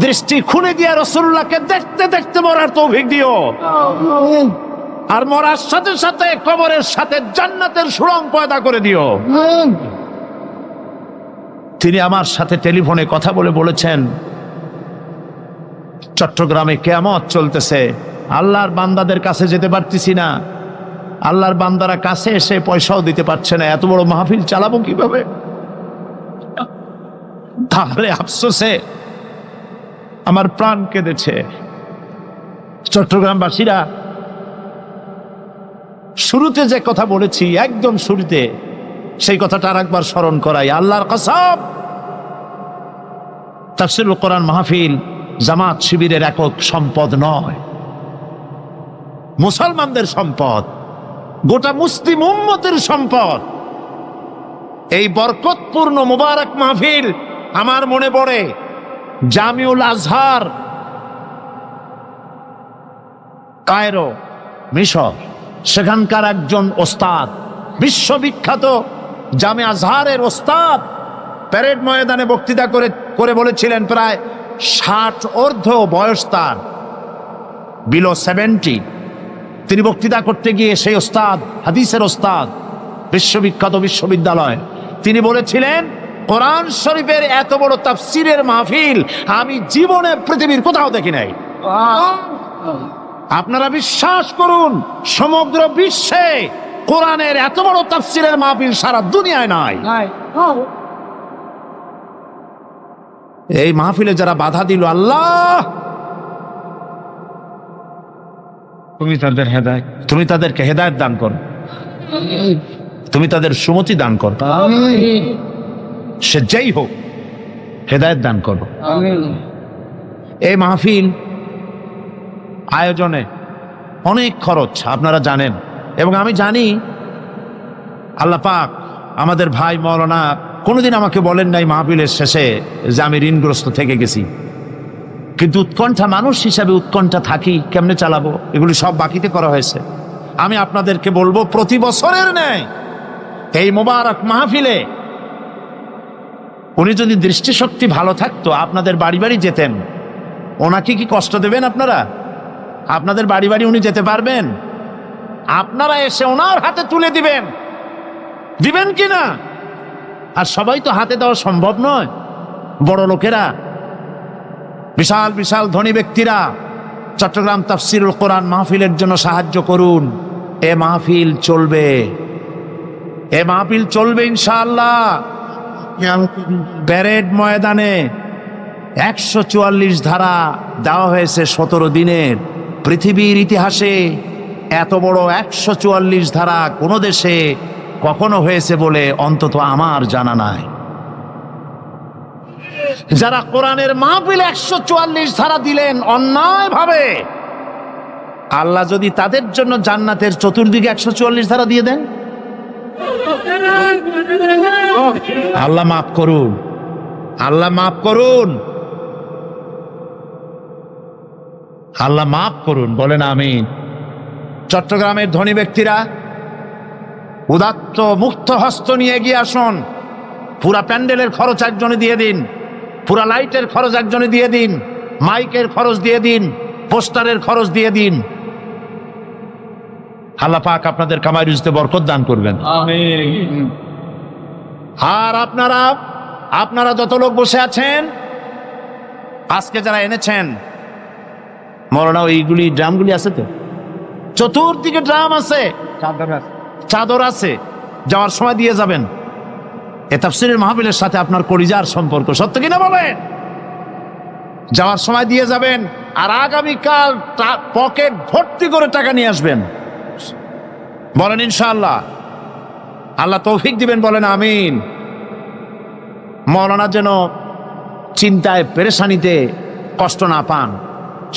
দৃষ্টি খুলে দিয়ে রাসূলুল্লাহকে দেখতে দেখতে মরার তৌফিক দিও। আর মরার সাথে সাথে কবরের সাথে জান্নাতের সুড়ঙ্গ পয়দা করে দিও। তিনি আমার সাথে টেলিফোনে কথা বলে বলেছেন, চট্টগ্রামে কিয়ামত চলতেছে, আল্লাহর বান্দাদের কাছে যেতে পারতেছি না, আল্লাহর বান্দারা কাছে এসে পয়সাও দিতে পারছে না, এত বড় মাহফিল চালাবো কিভাবে? তাহলে আফসোসে আমার প্রাণ কেঁদেছে। চট্টগ্রামবাসীরা, শুরুতে যে কথা বলেছি, একদম শুরুতে সেই কথাটা আরেকবার স্মরণ করাই। আল্লাহর কসম, তাফসীরুল কোরআন মাহফিল জামাত শিবিরের একক সম্পদ নয়, মুসলমানদের সম্পদ, গোটা মুসলিম উম্মতের সম্পদ। এই বরকতপূর্ণ মুবারক মাহফিল আমার মনে পড়ে জামিউল আজহার, কায়রো, মিশর, সেখানকার একজন ওস্তাদ, বিশ্ববিখ্যাত জামে আজহারের ওস্তাদ, প্যারেড ময়দানে বক্তৃতা করে বলেছিলেন, প্রায় 60 অর্ধ বয়স তার, বিলো 70। তিনি বক্তৃতা করতে গিয়ে সেই ওস্তাদ, হাদিসের ওস্তাদ, বিশ্ববিখ্যাত বিশ্ববিদ্যালয়, তিনি বলেছিলেন, কোরআন শরীফের এত বড় তাফসীরের মাহফিল আমি জীবনে পৃথিবীর কোথাও দেখি নাই। আপনারা বিশ্বাস করুন, সমগ্র বিশ্বে কোরআনের এত বড় তাফসীরের মাহফিল সারা দুনিয়ায় নাই। এই মাহফিলে যারা বাধা দিল, আল্লাহ তুমি তাদের হেদায়েত, তুমি তাদেরকে হেদায়েত দান করো, তুমি তাদের সুমতি দান করো, সে যেই হোক হেদায়েত দান করো। এই মাহফিল আয়োজনে অনেক খরচ আপনারা জানেন, এবং আমি জানি আল্লাহ পাক আমাদের ভাই মাওলানা কোনোদিন আমাকে বলেন নাই মাহফিলের শেষে যে আমি ঋণগ্রস্ত থেকে গেছি, কিন্তু উৎকণ্ঠা, মানুষ হিসাবে উৎকণ্ঠা থাকি, কেমনে চালাবো, এগুলি সব বাকিতে করা হয়েছে। আমি আপনাদেরকে বলবো, প্রতি বছরের ন্যায় এই মোবারক মাহফিলে উনি যদি দৃষ্টিশক্তি ভালো থাকতো, আপনাদের বাড়ি বাড়ি যেতেন, ওনাকে কি কষ্ট দেবেন আপনারা? আপনাদের বাড়ি বাড়ি উনি যেতে পারবেন? আপনারা এসে ওনার হাতে তুলে দিবেন, দিবেন কি না? আর সবাই তো হাতে দেওয়া সম্ভব নয়। বড় লোকেরা, বিশাল বিশাল ধনী ব্যক্তিরা চট্টগ্রাম তাফসিরুল কোরআন মাহফিলের জন্য সাহায্য করুন। এ মাহফিল চলবে, এ মাহফিল চলবে ইনশাআল্লাহ। প্যারেড ময়দানে 144 ধারা দেওয়া হয়েছে 17 দিনের। পৃথিবীর ইতিহাসে এত বড় 144 ধারা কোনো দেশে কখনো হয়েছে বলে অন্তত আমার জানা নাই। যারা কোরআনের মাহফিল 144 ধারা দিলেন অন্যায় ভাবে, আল্লাহ যদি তাদের জন্য জান্নাতের চতুর্দিকে 144 ধারা দিয়ে দেন, আল্লাহ মাফ করুন, আল্লাহ মাফ করুন, আল্লাহ মাফ করুন, বলেন আমিন। চট্টগ্রামের ধনী ব্যক্তিরা উদাত্ত মুক্ত হস্ত নিয়ে এগিয়ে আসুন। পুরা প্যান্ডেলের খরচ একজনে দিয়ে দিন, পুরা লাইটের খরচ একজনে দিয়ে দিন, মাইকের খরচ দিয়ে দিন, পোস্টারের খরচ দিয়ে দিন। আল্লাহ পাক আপনাদের কামাই রুজিতে বরকত দান করবেন। আমিন। আর আপনারা যত লোক বসে আছেন, আজকে যারা এনেছেন, মরনা ওইগুলি ড্রামগুলি আছে তো, চতুর্দিকে ড্রাম আছে, চাদর আছে, যাওয়ার সময় দিয়ে যাবেন। এ তাফসীরের মাহফিলের সাথে আপনার কলিজার সম্পর্ক, সত্য কিনা বলেন? যাওয়ার সময় দিয়ে যাবেন, আর আগামীকাল পকেট ভর্তি করে টাকা নিয়ে আসবেন। বলেন ইনশাআল্লাহ। আল্লাহ তৌফিক দিবেন, বলেন আমিন। মৌলানা যেন চিন্তায় পেরেশানিতে কষ্ট না পান,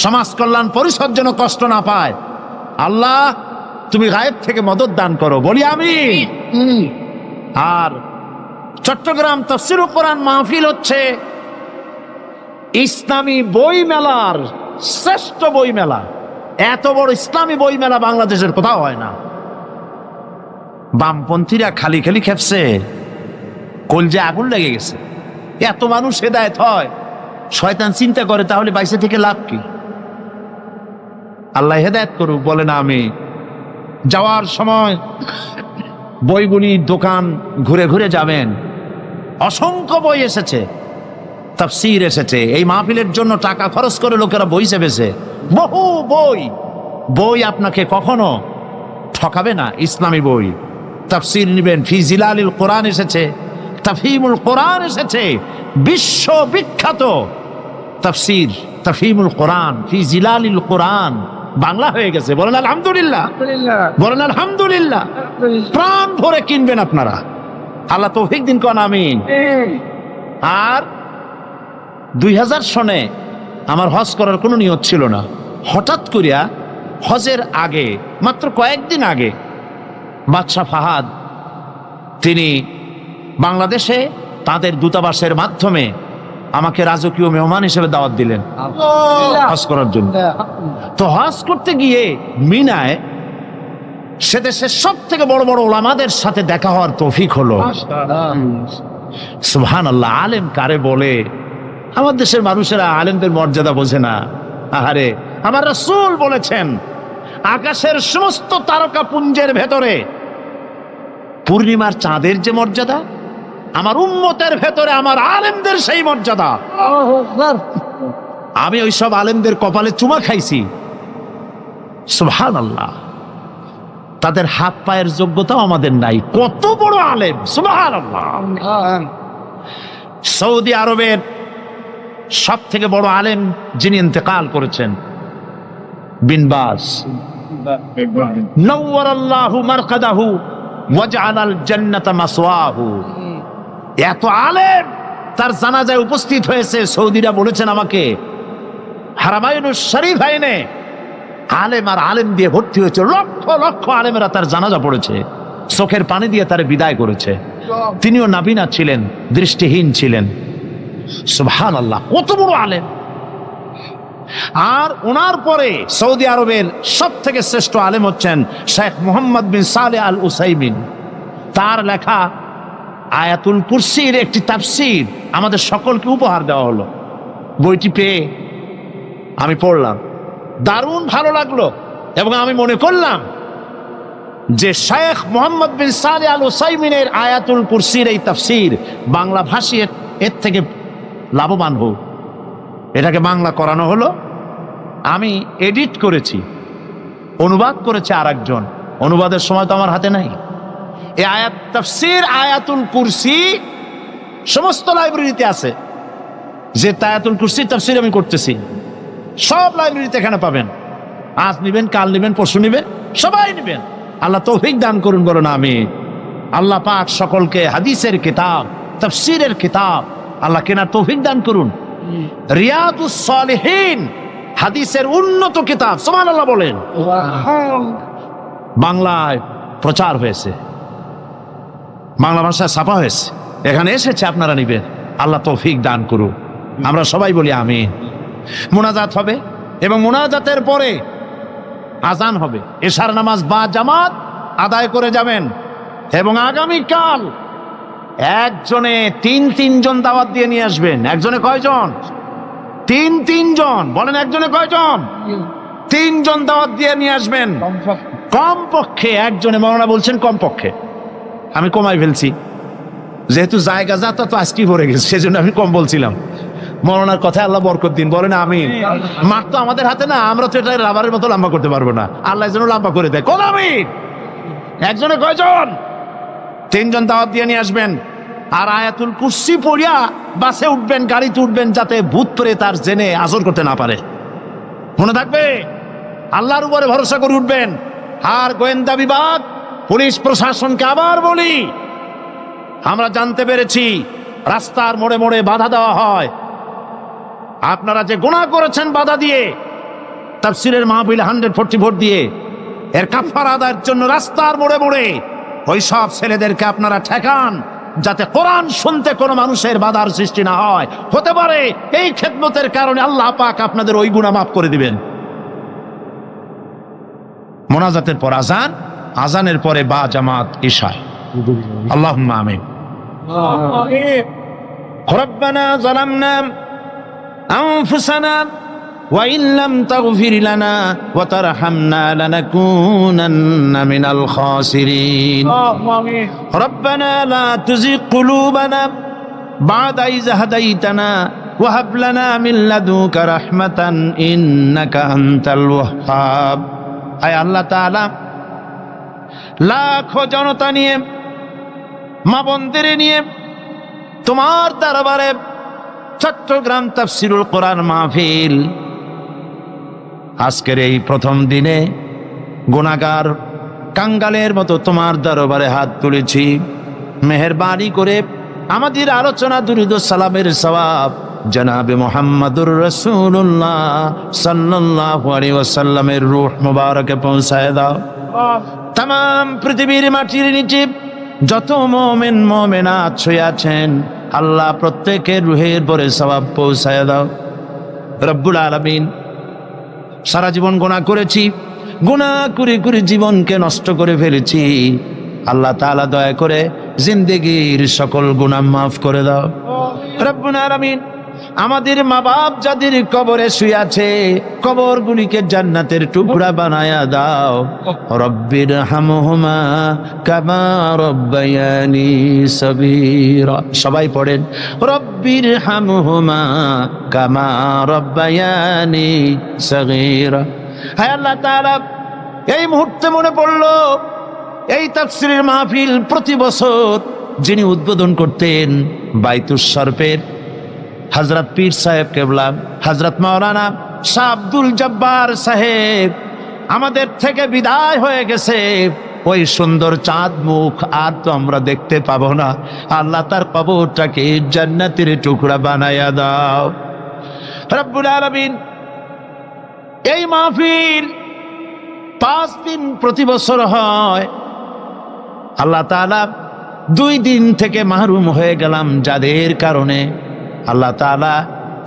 সমাজ কল্যাণ পরিষদ যেন কষ্ট না পায়। আল্লাহ তুমি গায়েব থেকে মদত দান করো, বলি আমিন। আর চট্টগ্রাম তাফসীরুল কোরআন মাহফিল হচ্ছে ইসলামী বই মেলার শ্রেষ্ঠ বই মেলা। এত বড় ইসলামী বই মেলা বাংলাদেশের কোথাও হয় না। বামপন্থীরা খালি খালি খেপছে, কলজে আগুন লেগে গেছে। এত মানুষ হেদায়েত হয়, শয়তান চিন্তা করে তাহলে বাইসে থেকে লাভ কি? আল্লাহ হেদায়েত করুক, বলেন আমি। যাওয়ার সময় বইগুলি দোকান ঘুরে ঘুরে যাবেন। অসংখ্য বই এসেছে, তাফসীর এসেছে। এই মাহফিলের জন্য টাকা খরচ করে লোকেরা বই চেপেছে, বহু বই। বই আপনাকে কখনো ঠকাবে না, ইসলামী বই। তাফসীর নেবেন, ফি জিলালিল কোরআন এসেছে, তাফহিমুল কোরআন এসেছে, বিশ্ববিখ্যাত তাফসীর তাফহিমুল কোরআন ফি জিলালিল কোরআন বাংলা হয়ে গেছে। বলেন আলহামদুলিল্লাহ, বলেন আলহামদুলিল্লাহ। প্রাণ ভরে কিনবেন আপনারা, আল্লাহ তৌফিক দিন, কোন আমিন। আর 2000 সনে আমার হজ করার কোনো নিয়ত ছিল না। হঠাৎ করিয়া হজের আগে, মাত্র কয়েকদিন আগে, বাদশাহ ফাহাদ তিনি বাংলাদেশে তাদের দূতাবাসের মাধ্যমে আমাকে রাজকীয় মেহমান হিসেবে দাওয়াত দিলেন হজ করার জন্য। তো হজ করতে গিয়ে মিনায় সে দেশের সব থেকে বড় বড় ওলামাদের সাথে দেখা হওয়ার তৌফিক হলো। সুবহানাল্লাহ। আলেম কারে বলে? আমার দেশের মানুষেরা আলেমদের মর্যাদা বোঝে না। আহারে, আমার রাসূল বলেছেন, আকাশের সমস্ত তারকা পুঞ্জের ভেতরে পূর্ণিমার চাঁদের যে মর্যাদা, আমার উম্মতের ভেতরে আমার আলেমদের সেই মর্যাদা। আমি ওই সব আলেমদের কপালে চুমা খাইছি। সুবহানাল্লাহ। তাদের হাত পায়ের যোগ্যতাও আমাদের নাই। কত বড় আলেম! সুবহানাল্লাহ। সৌদি আরবের সব থেকে বড় আলেম যিনি ইন্তেকাল করেছেন, বিন বাজ, নওয়ারাল্লাহু মারকাদাহু ওয়াজআলাল জান্নাতা মাসওয়াহু। এত আলেম তার জানাজায় উপস্থিত হয়েছে। সৌদিরা বলেছেন আমাকে, হারামাইনুশ শরীফাইনে আলেম আর আলেম দিয়ে ভর্তি হয়েছে, লক্ষ লক্ষ আলেমেরা তার জানাজা পড়েছে, চোখের পানি দিয়ে তার বিদায় করেছে। তিনিও নাবিনা ছিলেন, দৃষ্টিহীন ছিলেন। সুবহানাল্লাহ, কত বড় আলেম! আর ওনার পরে সৌদি আরবের সব থেকে শ্রেষ্ঠ আলেম হচ্ছেন শেখ মুহাম্মদ বিন সালেহ আল উসাইমিন। তার লেখা আয়াতুল কুরসির একটি তাফসীর আমাদের সকলকে উপহার দেওয়া হলো। বইটি পেয়ে আমি পড়লাম, দারুণ ভালো লাগলো, এবং আমি মনে করলাম যে শেখ মুহাম্মদ বিন সালেহ আল উসাইমিনের আয়াতুল কুরসির এই তাফসীর বাংলা ভাষী এর থেকে লাভবান হোক। এটাকে বাংলা করানো হলো, আমি এডিট করেছি, অনুবাদ করেছে আরেকজন। অনুবাদের সময় তো আমার হাতে নাই। এই আয়াত তাফসীর আয়াতুল কুরসি সমস্ত লাইব্রেরিতে আছে। যে আয়াতুল কুরসি তাফসীর আমি করতেছি, সব লাইব্রেরিতে এখানে পাবেন। আজ নিবেন, কাল নিবেন, পরশু নিবেন, সবাই নিবেন। আল্লাহ তৌফিক দান করুন, বলুন আমিন। আল্লাহ পাক সকলকে হাদিসের কিতাব, তাফসীরের কিতাব আল্লাহ কেনার তৌফিক দান করুন। রিয়াদুস সালিহিন হাদিসের উন্নত কিতাব, সুবহানাল্লাহ বলেন, বাংলায় প্রচার হয়েছে, বাংলা ভাষায় ছাপা হয়েছে, এখানে এসেছে, আপনারা নিবেন। আল্লাহ তৌফিক দান করুন, আমরা সবাই বলি আমিন। মুনাজাত হবে এবং মুনাজাতের পরে আজান হবে। এশার নামাজ বা জামাত আদায় করে যাবেন। এবং আগামীকাল একজনে তিন জন দাওয়াত দিয়ে নিয়ে আসবেন। একজনে কয়জন? তিন জন। বলেন একজনে কয়জন? 3 জন দাওয়াত দিয়ে নিয়ে আসবেন কমপক্ষে। একজনে, মাওলানা বলছেন কমপক্ষে, আমি কমাই ফেলছি যেহেতু জায়গা যাতা তো আজকে ভরে গেছে, সেজন্য আমি কম বলছিলাম। মাওলানার কথা আল্লাহ বরকত দিন, বলেন আমিন। মাঠ তো আমাদের হাতে না, আমরা তো এটা রাবারের মতো লম্বা করতে পারবো না, আল্লাহ যেন লম্বা করে দেয়। কোন আমিন? একজনে কয়জন? 3 জন দাওয়াত দিয়ে নিয়ে আসবেন। আর আয়াতুল কুরসি পড়িয়া বাসে উঠবেন, গাড়িতে উঠবেন, যাতে ভূত প্রেত তার জেনে আজর করতে না পারে। মনে থাকবে, আল্লাহর উপরে ভরসা করে উঠবেন। আর গোয়েন্দা বিভাগ, পুলিশ প্রশাসনকে আবার বলি, আমরা জানতে পেরেছি রাস্তার মোড়ে মোড়ে বাধা দেওয়া হয়। আপনারা যে গুনাহ করেছেন বাধা দিয়ে, তাফসীরের মাহফিলে 140 ভোট দিয়ে, এর কাফারা আদায়ের জন্য রাস্তার মোড়ে মোড়ে ওই সব ছেলেদেরকে আপনারা ঠেকান, যাতে কোরআন শুনতে কোনো মানুষের বাধার সৃষ্টি না হয়। হতে পারে এই খেদমতের কারণে আল্লাহ পাক আপনাদের ওই গুনাহ মাফ করে দিবেন। মোনাজাতের পর আজান, আজানের পরে বা জামাত ইশা। আল্লাহুম্মা আমিন। রব্বানা যালামনা আনফুসানা ওয়া ইন লাম তাগফির লানা ওয়া তারহামনা লানাকুনান্না মিনাল খাসিরিন। রব্বানা লা তুযিগ কুলুবানা বা'দা ইয হাদাইতানা ওয়া হাব লানা মিন লাদুনকা রাহমাতান ইন্নাকা আনতাল ওয়াহ্হাব। আয় আল্লাহ তাআলা, লাখো জনতা নিয়ে, মা বোনদের নিয়ে তোমার দরবারে চট্টগ্রাম তাফসীরুল কোরআন মাহফিল আজকের এই প্রথম দিনে গুনাহগার কাঙ্গালের মতো তোমার দরবারে হাত তুলেছি। মেহেরবানি করে আমাদের আলোচনা দুরূদ ও সালামের সওয়াব জনাবে মুহাম্মদুর রাসূলুল্লাহ সাল্লাল্লাহু আলাইহি ওয়াসাল্লামের রূহ মুবারকে পৌঁছায় দাও। তাম পৃথিবীর মাটির নিচে যত মুমিন মুমিনাত শুয়ে আছেন, আল্লাহ প্রত্যেকের রুহের পরে সওয়াব পৌঁছায় দাও রব্বুল আলামিন। সারা জীবন গুনাহ করেছি, গুনাহ করে করে জীবনকে নষ্ট করে ফেলেছি। আল্লাহ তাআলা দয়া করে জিন্দেগীর সকল গুনাহ মাফ করে দাও রব্বুল আলামিন। আমাদের মা বাপ যাদের কবরে শুয়ে আছে, কবরগুলিকে জান্নাতের টুকরা বানায়া দাও। রব্বির হামহুমা কামা রব্বায়ানি সগীরা। সবাই পড়েন, রব্বির হামহুমা কামা রব্বায়ানি সগীরা। হায় আল্লাহ তাআলা, এই মুহূর্তে মনে পড়লো এই তাফসীরের মাহফিল প্রতি বছর যিনি উদ্বোধন করতেন বাইতুস শরফের হযরত পীর সাহেব কেবলা, হযরত মাওলানা শাহ আব্দুল জব্বার সাহেব আমাদের থেকে বিদায় হয়ে গেছে। ওই সুন্দর চাঁদ মুখ আর তো আমরা দেখতে পাবো না। আল্লাহ তার কবরটাকে জান্নাতের টুকরা বানায়া দাও রব্বুল আলামিন। এই মাহফিল 5 দিন প্রতি বছর হয়। আল্লাহ তাআলা 2 দিন থেকে মাহরুম হয়ে গেলাম যাদের কারণে। আল্লাহ তাআলা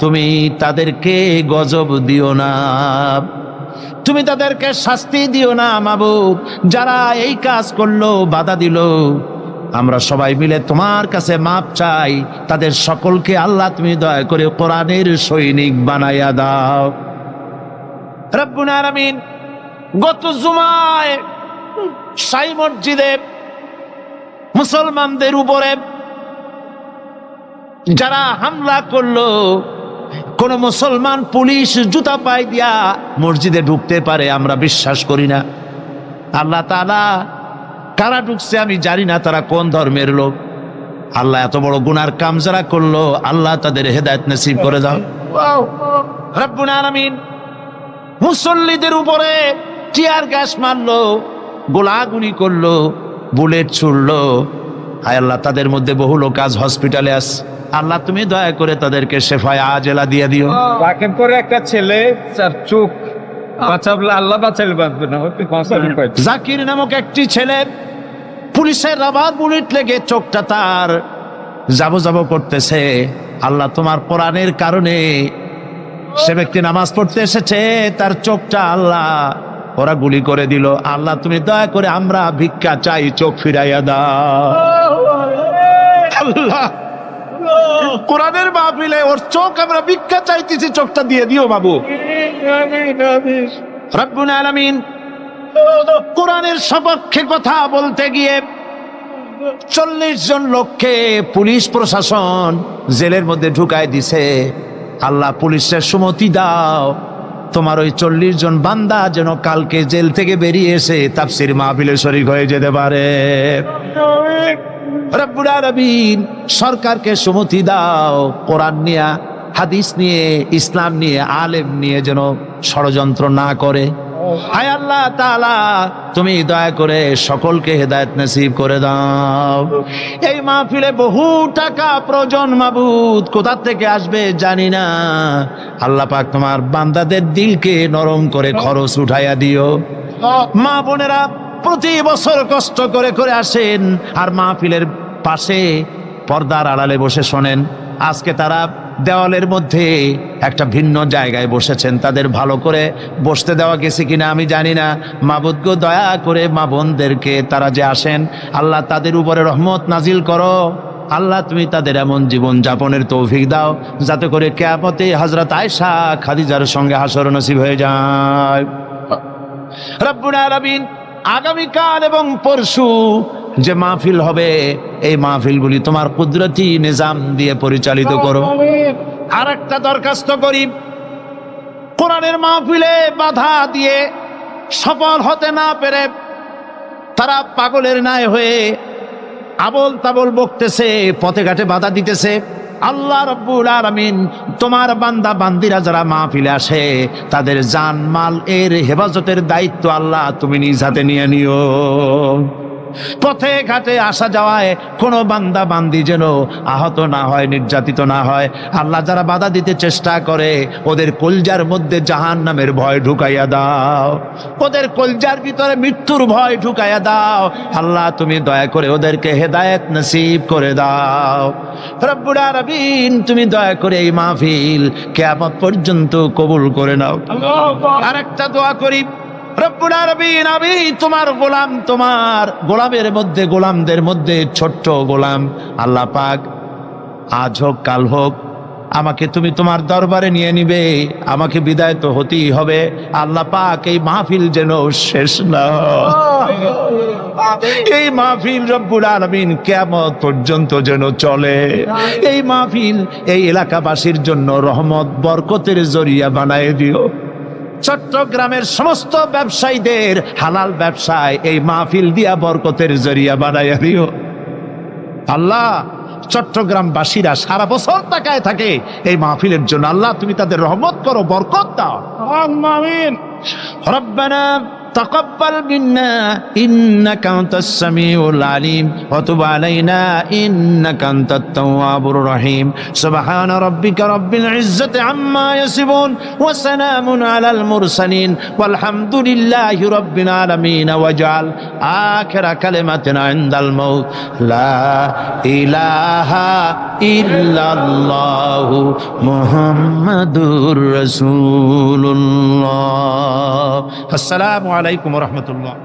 তুমি তাদেরকে গজব দিও না, তুমি তাদেরকে শাস্তি দিও না মাবুদ। যারা এই কাজ করলো, বাধা দিল, আমরা সবাই মিলে তোমার কাছে মাপ চাই। তাদের সকলকে আল্লাহ তুমি দয়া করে কোরআনের সৈনিক বানাইয়া দাও রব্বুল আলামিন। গত জুমায় শাহী মসজিদে মুসলমানদের উপরে যারা হামলা করলো, কোন মুসলমান পুলিশ জুতা পায়ে দিয়া মসজিদে ঢুকতে পারে আমরা বিশ্বাস করি না। আল্লাহ তাআলা কারা ঢুকছে আমি জানি না, তারা কোন ধর্মের লোক। আল্লাহ এত বড় গুনার কাম যারা করলো, আল্লাহ তাদের হেদায়েত নসিব করে দাও রব্বুল আলামিন। মুসল্লিদের উপরে টিয়ার গ্যাস মারলো, গোলাগুলি করলো, বুলেট ছুড়লো। হায় আল্লাহ, তাদের মধ্যে বহু লোক আজ হসপিটালে আছে। আল্লাহ তুমি দয়া করে তাদেরকে শেফায়ে আজেলা দিয়ে দিও। রাখের পরে একটা ছেলে তার চোখ বাঁচাবলে আল্লাহ বাঁচাইলে বাঁচবে না, জাকির নামক একটি ছেলে পুলিশের রাবার বুলেট লেগে চোখটা তার যাবো যাবো করতেছে। আল্লাহ তোমার কোরআনের কারণে সে ব্যক্তি নামাজ পড়তে এসেছে, তার চোখটা আল্লাহ ওরা গুলি করে দিল। আল্লাহ তুমি দয়া করে আমরা ভিক্ষা চাই, চোখ ফিরাইয়া দাও আল্লাহ। কোরআনের মাহফিলে ওর চোখ আমরা ভিক্ষা চাইতেছি, চোখটা দিয়ে দিও বাবু রব্বুল আলামিন। কোরআনের সপক্ষে কথা বলতে গিয়ে 40 জন লোককে পুলিশ প্রশাসন জেলের মধ্যে ঢুকায় দিছে। আল্লাহ পুলিশের সুমতি দাও, তোমার ওই 40 জন বান্দা যেন কালকে জেল থেকে বেরিয়ে এসে তাফসীর মাহফিলে শরীক হয়ে যেতে পারে রব্বুল আলামিন। সরকারকে সুমতি দাও, কোরআন নিয়ে, হাদিস নিয়ে, ইসলাম নিয়ে, আলেম নিয়ে যেন ষড়যন্ত্র না করে। হায় আল্লাহ তাআলা তুমি দয়া করে সকলকে হেদায়েত নসিব করে দাও। এই মাহফিলে বহু টাকা প্রয়োজন মাবুদ, কোথা থেকে আসবে জানি না। আল্লাহ পাক তোমার বান্দাদের দিলকে নরম করে খরচ উঠাইয়া দিও। মা বোনেরা প্রতি বছর কষ্ট করে করে আসেন আর মাহফিলের পাশে পর্দার আড়ালে বসে শোনেন। আজকে তারা দেওয়ালের মধ্যে একটা ভিন্ন জায়গায় বসেছেন, তাদের ভালো করে বসতে দেওয়া গেছে কিনা আমি জানি না। মাবুদ গো দয়া করে মা বোনদেরকে, তারা যে আসেন আল্লাহ তাদের উপরে রহমত নাজিল করো। আল্লাহ তুমি তাদের এমন জীবন যাপনের তৌফিক দাও যাতে করে কিয়ামতে হযরত আয়েশা খাদিজার সঙ্গে হাসর নসিব হয়ে যায় রব্বুল আলামিন। আগামীকাল এবং পরশু যে মাহফিল হবে, এই মাহফিলগুলি তোমার কুদরতি নিজাম দিয়ে পরিচালিত করো। আর একটা দরখাস্ত করি, কোরআনের মাহফিলে বাধা দিয়ে সফল হতে না পেরে তারা পাগলের ন্যায় হয়ে আবল তাবল বকতেছে, পথে ঘাটে বাধা দিতেছে। আল্লাহ রব্বুল আলামিন তোমার বান্দা বান্দিরা যারা মাহফিলে আসে তাদের জান মাল এর হেফাজতের দায়িত্ব আল্লাহ তুমি নিজ হাতে নিয়ে নিও। পথে ঘাটে আসা যাওয়ায় কোনো বান্দা বান্দি যেন আহত না হয়, নির্যাতিত না হয়। আল্লাহ যারা বাধা দিতে চেষ্টা করে ওদের কলজার মধ্যে জাহান্নামের ভয় ঢুকাইয়া দাও, ওদের কলজার ভিতরে মৃত্যুর ভয় ঢুকাইয়া দাও। আল্লাহ তুমি দয়া করে ওদেরকে হেদায়েত নসিব করে দাও রব্বুল আলামিন। তুমি দয়া করে এই মাহফিল কিয়ামত পর্যন্ত কবুল করে নাও। আর একটা দোয়া করি, রব্বুল আলামিন আমি তোমার গোলাম, তোমার গোলামের মধ্যে, গোলামদের মধ্যে ছোট্ট গোলাম। আল্লাহ পাক আজ হোক কাল হোক আমাকে তুমি তোমার দরবারে নিয়ে নিবে, আমাকে বিদায় তো হতেই হবে। আল্লাহ পাক এই মাহফিল যেন শেষ না হয়, এই মাহফিল রব্বুল আলামিন কিয়ামত পর্যন্ত যেন চলে। এই মাহফিল এই এলাকাবাসীর জন্য রহমত বরকতের জরিয়া বানায় দিও। চট্টগ্রামের সমস্ত ব্যবসায়ীদের হালাল ব্যবসায় এই মাহফিল দিয়া বরকতের জরিয়া বানাইয়া দিও। আল্লাহ চট্টগ্রামবাসীরা সারা বছর তাকায় থাকে এই মাহফিলের জন্য। আল্লাহ তুমি তাদের রহমত করো, বরকত দাও। আমিন। ربنا تقبل منا إنك أنت السميع العليم وتب علينا إنك أنت التواب الرحيم سبحان ربك رب العزة عما يصفون وسلام على المرسلين والحمد لله رب العالمين واجعل آخر كلمتنا عند الموت لا إله إلا الله محمد رسول الله। السلام عليكم ورحمة الله।